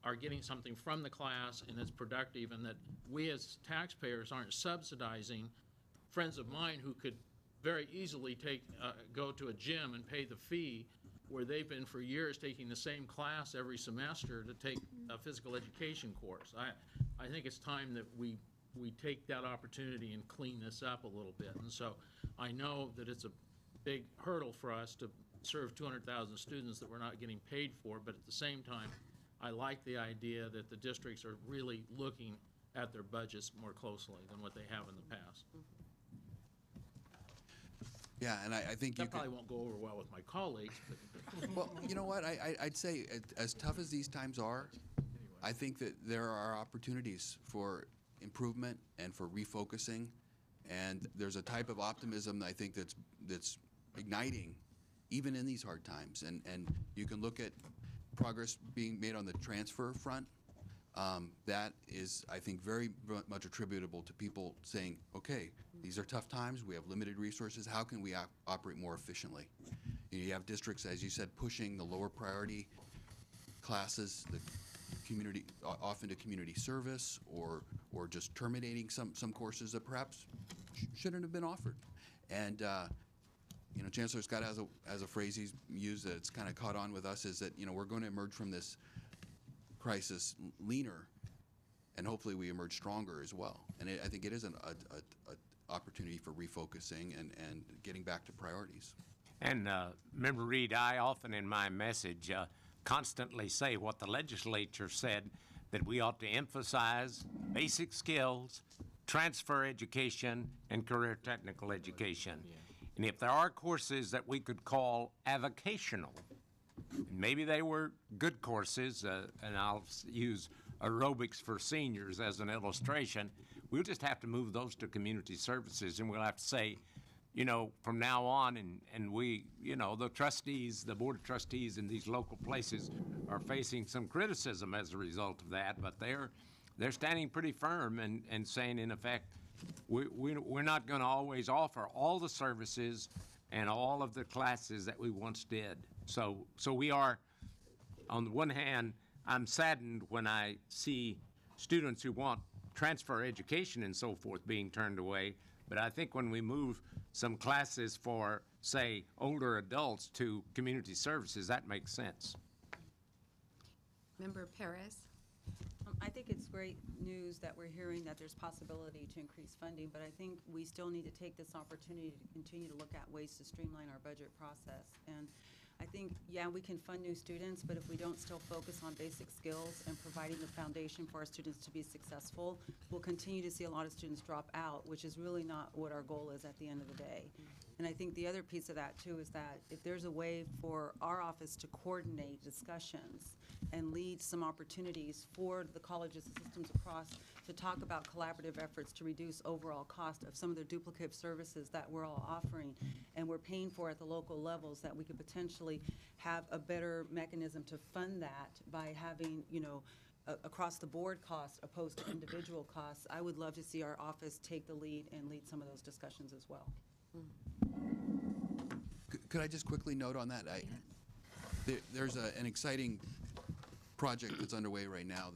are getting something from the class and it's productive, and that we as taxpayers aren't subsidizing friends of mine who could very easily go to a gym and pay the fee, where they've been for years taking the same class every semester to take a physical education course. I think it's time that we take that opportunity and clean this up a little bit. And so I know that it's a big hurdle for us to serve 200,000 students that we're not getting paid for, but at the same time, I like the idea that the districts are really looking at their budgets more closely than what they have in the past. Yeah, and I think you That probably won't go over well with my colleagues, but. Well, you know what, I'd say as tough as these times are, I think that there are opportunities for improvement and for refocusing, and there's a type of optimism that I think that's igniting even in these hard times. And you can look at progress being made on the transfer front. That is, I think, very much attributable to people saying, okay, these are tough times, we have limited resources, how can we operate more efficiently? You have districts, as you said, pushing the lower priority classes, the community, off into community service, or just terminating some courses that perhaps shouldn't have been offered. And you know, Chancellor Scott has a phrase he's used that's kind of caught on with us, is that, you know, we're going to emerge from this crisis leaner, and hopefully we emerge stronger as well. And I think it is an opportunity for refocusing and getting back to priorities. And Member Reed, I often in my message constantly say what the legislature said, that we ought to emphasize basic skills, transfer education, and career technical education. And if there are courses that we could call avocational, maybe they were good courses, and I'll use aerobics for seniors as an illustration, we'll just have to move those to community services, and we'll have to say, you know, from now on, and we, you know, the trustees, the board of trustees in these local places are facing some criticism as a result of that, but they're standing pretty firm and saying, in effect, we're not going to always offer all the services and all of the classes that we once did. So we are, on the one hand, I'm saddened when I see students who want transfer education and so forth being turned away, but I think when we move some classes for, say, older adults to community services, that makes sense. Member Perez? I think it's great news that we're hearing that there's possibility to increase funding, but I think we still need to take this opportunity to continue to look at ways to streamline our budget process. And I think, yeah, we can fund new students, but if we don't still focus on basic skills and providing the foundation for our students to be successful, we'll continue to see a lot of students drop out, which is really not what our goal is at the end of the day. And I think the other piece of that, too, is that if there's a way for our office to coordinate discussions and lead some opportunities for the colleges and systems across to talk about collaborative efforts to reduce overall cost of some of the duplicative services that we're all offering and we're paying for at the local levels, that we could potentially have a better mechanism to fund that by having, you know, across the board costs opposed to individual costs. I would love to see our office take the lead and lead some of those discussions as well. Could I just quickly note on that? There's an exciting project that's underway right now.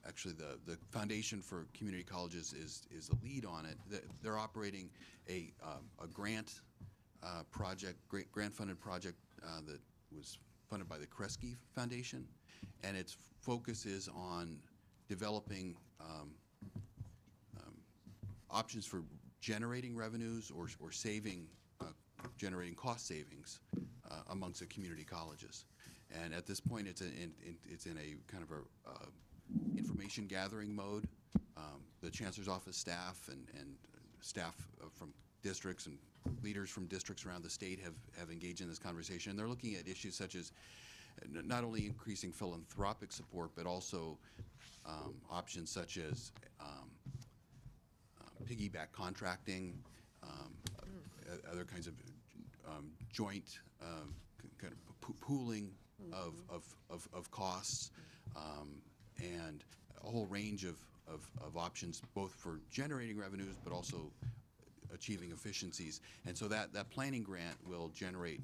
Actually the Foundation for Community Colleges is the lead on it. They're operating a grant project, grant-funded project that was funded by the Kresge Foundation, and its focus is on developing options for generating revenues or saving, generating cost savings amongst the community colleges. And at this point, it's in a kind of a information gathering mode. The Chancellor's Office staff and staff from districts and leaders from districts around the state have engaged in this conversation. They're looking at issues such as not only increasing philanthropic support, but also options such as piggyback contracting, other kinds of joint kind of pooling of costs, and a whole range of options, both for generating revenues but also achieving efficiencies. And so that planning grant will generate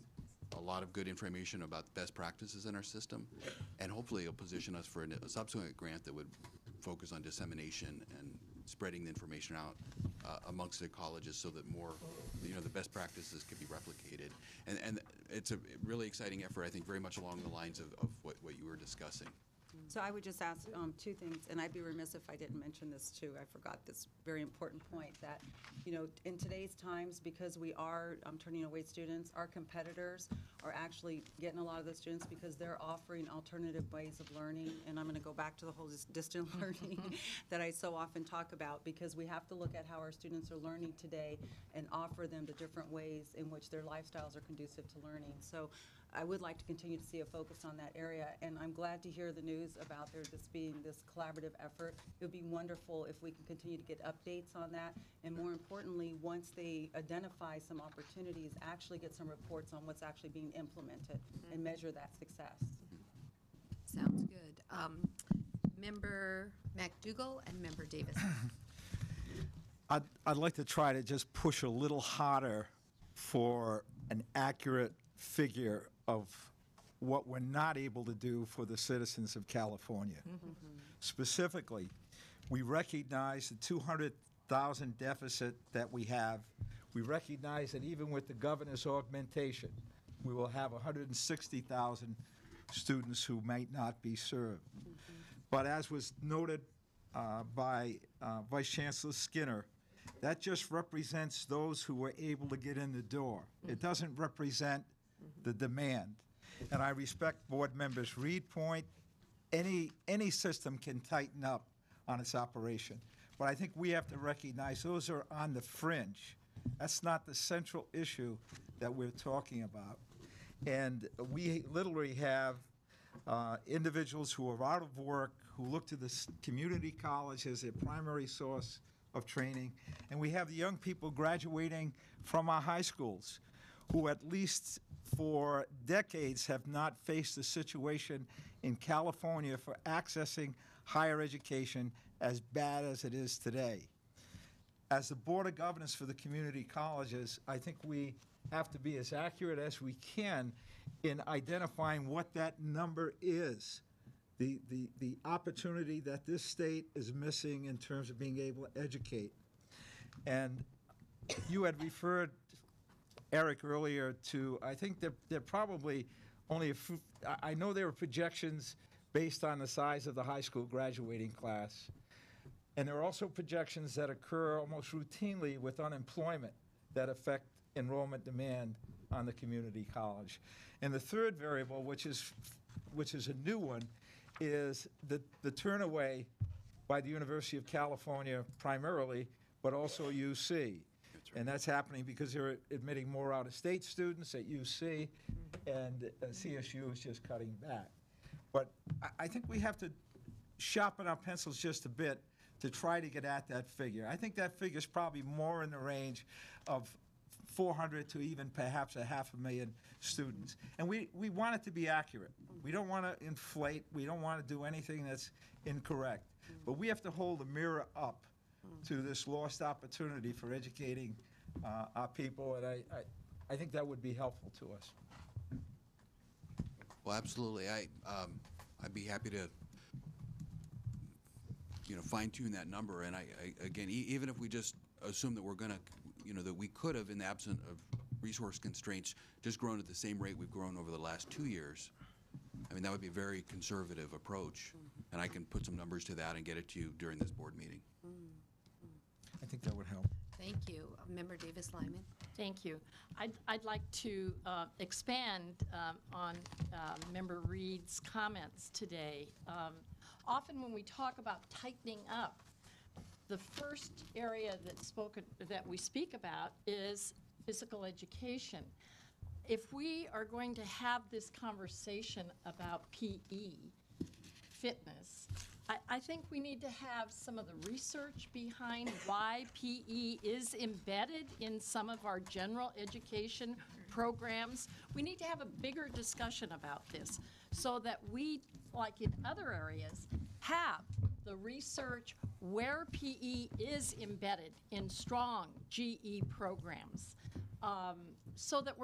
a lot of good information about best practices in our system, and hopefully it'll position us for a subsequent grant that would focus on dissemination and spreading the information out amongst the colleges so that more, the best practices can be replicated. And it's a really exciting effort, I think, very much along the lines of what you were discussing. So I would just ask two things, and I'd be remiss if I didn't mention this too. I forgot this very important point that, in today's times, because we are turning away students, our competitors are actually getting a lot of those students because they're offering alternative ways of learning. And I'm going to go back to the whole distant learning that I so often talk about, because we have to look at how our students are learning today and offer them the different ways in which their lifestyles are conducive to learning. So I would like to continue to see a focus on that area, and I'm glad to hear the news about there this being this collaborative effort. It would be wonderful if we can continue to get updates on that, and more importantly, once they identify some opportunities, actually get some reports on what's actually being implemented and measure that success. Sounds good. Member McDougall and Member Davis. I'd like to try to just push a little harder for an accurate figure of what we're not able to do for the citizens of California. Specifically, we recognize the 200,000 deficit that we have. We recognize that even with the governor's augmentation, we will have 160,000 students who might not be served. But as was noted by Vice Chancellor Skinner, that just represents those who were able to get in the door. It doesn't represent the demand. And I respect board members' Reed point. Any system can tighten up on its operation. But I think we have to recognize those are on the fringe. That's not the central issue that we're talking about. And we literally have individuals who are out of work, who look to the community college as their primary source of training. And we have the young people graduating from our high schools who at least for decades have not faced the situation in California for accessing higher education as bad as it is today. As the Board of Governors for the community colleges, I think we have to be as accurate as we can in identifying what that number is, the opportunity that this state is missing in terms of being able to educate. And you had referred, Eric, earlier to, I think they're probably only a few, I know there were projections based on the size of the high school graduating class. And there are also projections that occur almost routinely with unemployment that affect enrollment demand on the community college. And the third variable, which is a new one, is the turnaway by the University of California primarily, but also UC. And that's happening because they're admitting more out-of-state students at UC, and CSU is just cutting back. But I think we have to sharpen our pencils just a bit to try to get at that figure. I think that figure is probably more in the range of 400 to even perhaps 500,000 students. And we want it to be accurate. We don't want to inflate. We don't want to do anything that's incorrect. But we have to hold a mirror up to this lost opportunity for educating our people, and I think that would be helpful to us. Well, absolutely. I'd be happy to fine-tune that number. And again, even if we just assume that we're going to, that we could have, in the absence of resource constraints, just grown at the same rate we've grown over the last 2 years, I mean, that would be a very conservative approach. And I can put some numbers to that and get it to you during this board meeting. I think that would help. Thank you. Member Davis-Lyman. Thank you. I'd like to expand on Member Reed's comments today. Often when we talk about tightening up, the first area that we speak about is physical education. If we are going to have this conversation about PE, fitness, I think we need to have some of the research behind why PE is embedded in some of our general education programs. We need to have a bigger discussion about this so that we, like in other areas, have the research where PE is embedded in strong GE programs. So that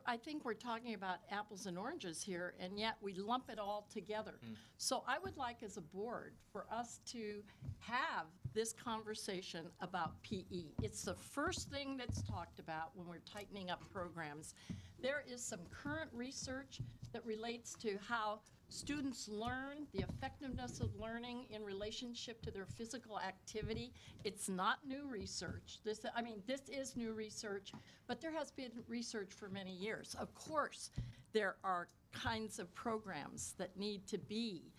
I think we're talking about apples and oranges here, and yet we lump it all together. So I would like, as a board, for us to have this conversation about PE. It's the first thing that's talked about when we're tightening up programs. There is some current research that relates to how students learn, the effectiveness of learning in relationship to their physical activity. It's not new research. This is new research, but there has been research for many years. Of course, there are kinds of programs that need to be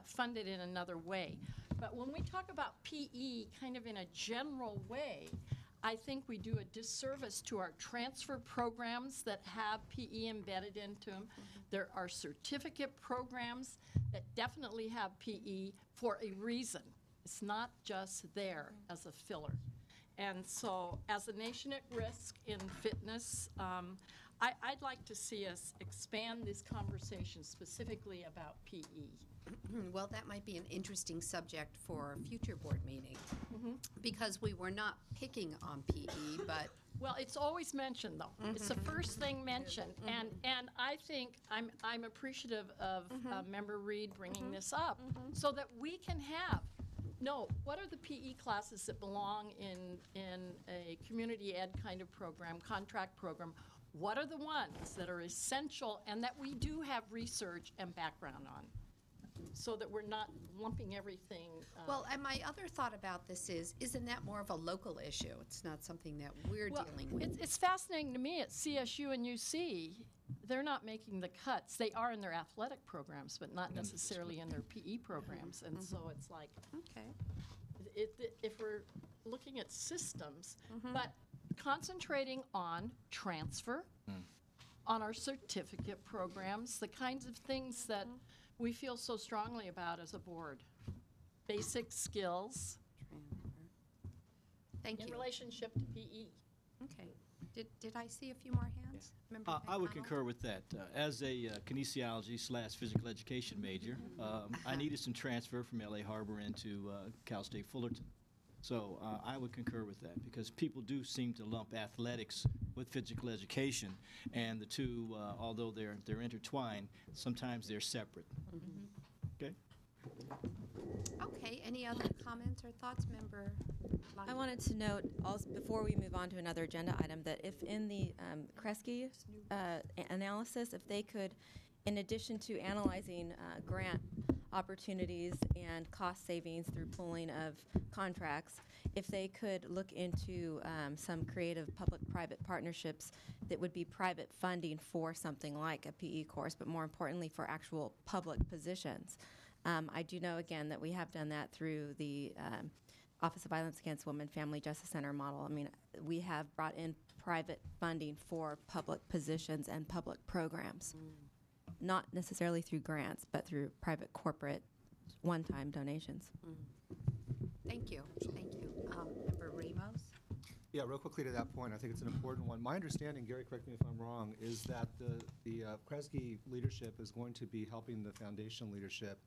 funded in another way. But when we talk about PE kind of in a general way, I think we do a disservice to our transfer programs that have PE embedded into them. There are certificate programs that definitely have PE for a reason. It's not just there as a filler. And so, as a nation at risk in fitness, I'd like to see us expand this conversation specifically about PE. Well, that might be an interesting subject for a future board meeting, because we were not picking on PE, but... Well, it's always mentioned, though. It's the first thing mentioned, and I think I'm appreciative of Member Reed bringing this up, so that we can have, what are the PE classes that belong in a community ed kind of program, contract program? What are the ones that are essential and that we do have research and background on? So that we're not lumping everything. Well, and my other thought about this isn't that more of a local issue? It's not something that we're dealing with. It's fascinating to me at CSU and UC, they're not making the cuts. They are in their athletic programs, but not necessarily in their PE programs. And so it's like, if we're looking at systems, but concentrating on transfer, on our certificate programs, the kinds of things that we feel so strongly about as a board. Basic skills. Thank you. In relationship to PE. Okay. Did I see a few more hands? I would concur with that. As a kinesiology/physical education major, I needed some transfer from LA Harbor into Cal State Fullerton. So I would concur with that, because people do seem to lump athletics with physical education, and the two, although they're intertwined, sometimes they're separate. Okay? Okay, any other comments or thoughts, Member Lonnie? I wanted to note, also, before we move on to another agenda item, that if in the Kresge analysis, if they could, in addition to analyzing grant opportunities and cost savings through pooling of contracts, if they could look into some creative public-private partnerships that would be private funding for something like a PE course, but more importantly for actual public positions. I do know, again, that we have done that through the Office of Violence Against Women Family Justice Center model. I mean, we have brought in private funding for public positions and public programs. Not necessarily through grants, but through private corporate one-time donations. Thank you. Thank you. Member Ramos? Yeah, real quickly to that point, I think it's an important one. My understanding, Gary, correct me if I'm wrong, is that the Kresge leadership is going to be helping the foundation leadership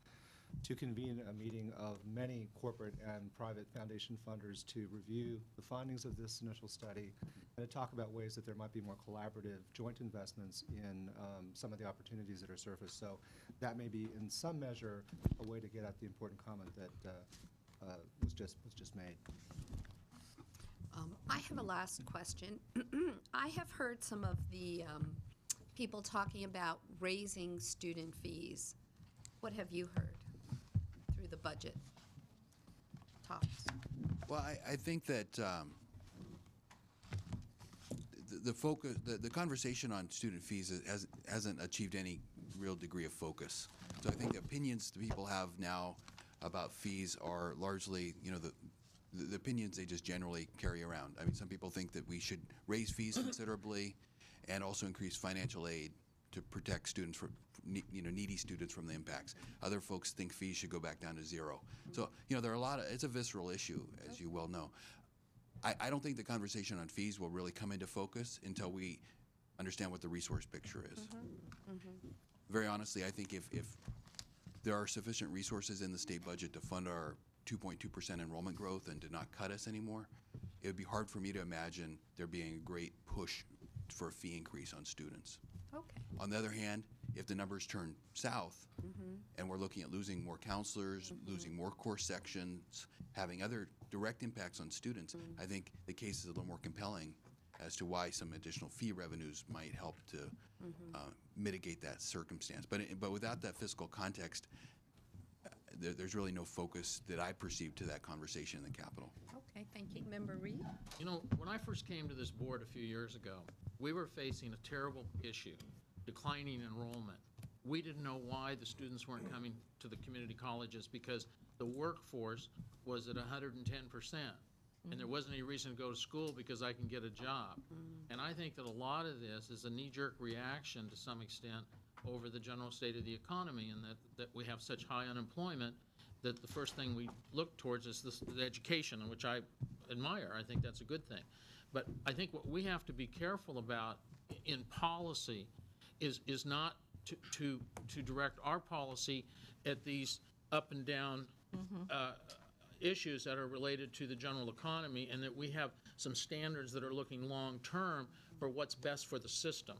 to convene a meeting of many corporate and private foundation funders to review the findings of this initial study and to talk about ways that there might be more collaborative joint investments in some of the opportunities that are surfaced. So that may be, in some measure, a way to get at the important comment that was just made. I have a last question. I have heard some of the people talking about raising student fees. What have you heard through the budget talks? Well, I think that the focus, the conversation on student fees hasn't achieved any real degree of focus. So I think the opinions that people have now about fees are largely, the opinions they just generally carry around. I mean, some people think that we should raise fees considerably and also increase financial aid to protect students needy students from the impacts. Other folks think fees should go back down to zero. So, there are a lot of, it's a visceral issue, as you well know. I don't think the conversation on fees will really come into focus until we understand what the resource picture is. Very honestly, I think if there are sufficient resources in the state budget to fund our 2.2% enrollment growth and to not cut us anymore, it would be hard for me to imagine there being a great push for a fee increase on students. Okay. On the other hand, if the numbers turn south and we're looking at losing more counselors, losing more course sections, having other direct impacts on students, I think the case is a little more compelling as to why some additional fee revenues might help to mitigate that circumstance. But without that fiscal context, there's really no focus that I perceive to that conversation in the Capitol. Okay, thank you. Member Reed? When I first came to this board a few years ago, we were facing a terrible issue, declining enrollment. We didn't know why the students weren't coming to the community colleges because the workforce was at 110%. And there wasn't any reason to go to school because I can get a job. And I think that a lot of this is a knee-jerk reaction to some extent over the general state of the economy, and that we have such high unemployment that the first thing we look towards is the education, which I admire. I think that's a good thing. But I think what we have to be careful about in policy is not to direct our policy at these up and down issues that are related to the general economy, and that we have some standards that are looking long-term for what's best for the system.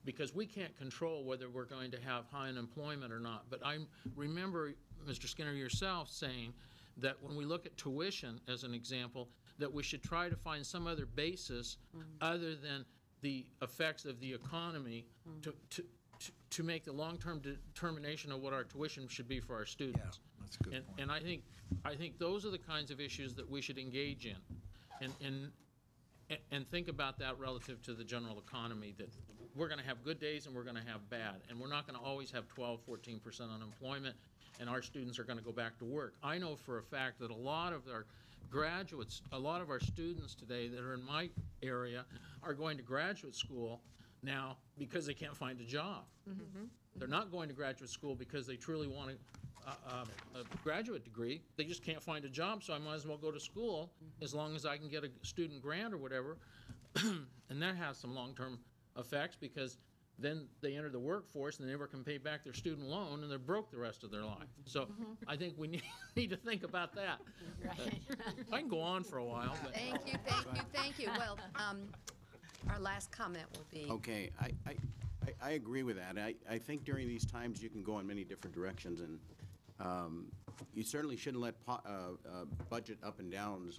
Because we can't control whether we're going to have high unemployment or not. But I remember, Mr. Skinner, yourself saying that when we look at tuition as an example, that we should try to find some other basis other than the effects of the economy to make the long-term determination of what our tuition should be for our students. Yeah, that's a good point. And I think those are the kinds of issues that we should engage in, and think about that relative to the general economy, that we're going to have good days and we're going to have bad, and we're not going to always have 12, 14% unemployment, and our students are going to go back to work. I know for a fact that a lot of our graduates, a lot of our students today that are in my area are going to graduate school now because they can't find a job. They're not going to graduate school because they truly want a graduate degree. They just can't find a job, so I might as well go to school as long as I can get a student grant or whatever. And that has some long-term effects because then they enter the workforce and they never can pay back their student loan and they're broke the rest of their life. So I think we need to think about that. Right. I can go on for a while. But Thank you, thank you, thank you. Well, our last comment will be. Okay, I agree with that. I think during these times you can go in many different directions, and you certainly shouldn't let budget up and downs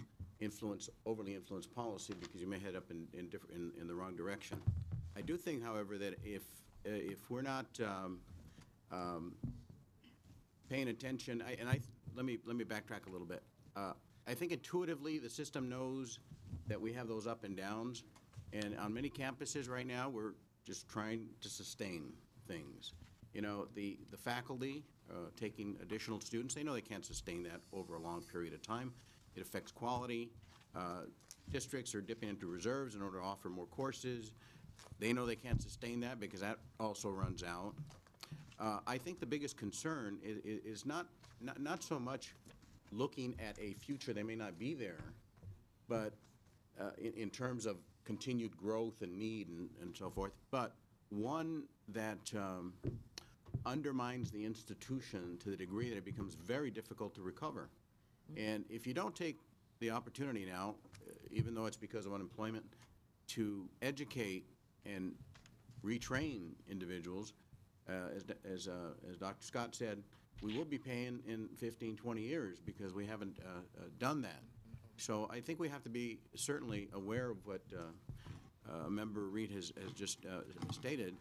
overly influence policy, because you may head up in the wrong direction. I do think, however, that if we're not paying attention, let me backtrack a little bit. I think intuitively the system knows that we have those up and downs, and on many campuses right now we're just trying to sustain things. The faculty taking additional students, they know they can't sustain that over a long period of time. It affects quality. Districts are dipping into reserves in order to offer more courses. They know they can't sustain that because that also runs out. I think the biggest concern is not so much looking at a future that may not be there, but in terms of continued growth and need and so forth, but one that undermines the institution to the degree that it becomes very difficult to recover. And if you don't take the opportunity now, even though it's because of unemployment, to educate and retrain individuals, as Dr. Scott said, we will be paying in 15, 20 years because we haven't done that. So I think we have to be certainly aware of what Member Reed has just stated,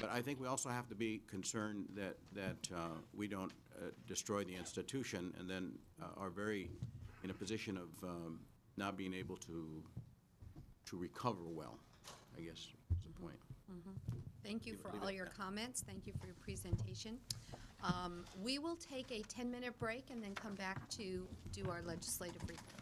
but I think we also have to be concerned that we don't destroy the institution and then are very in a position of not being able to recover well, I guess is the point. Thank you for all your comments. Thank you for your presentation. We will take a 10-minute break and then come back to do our legislative report.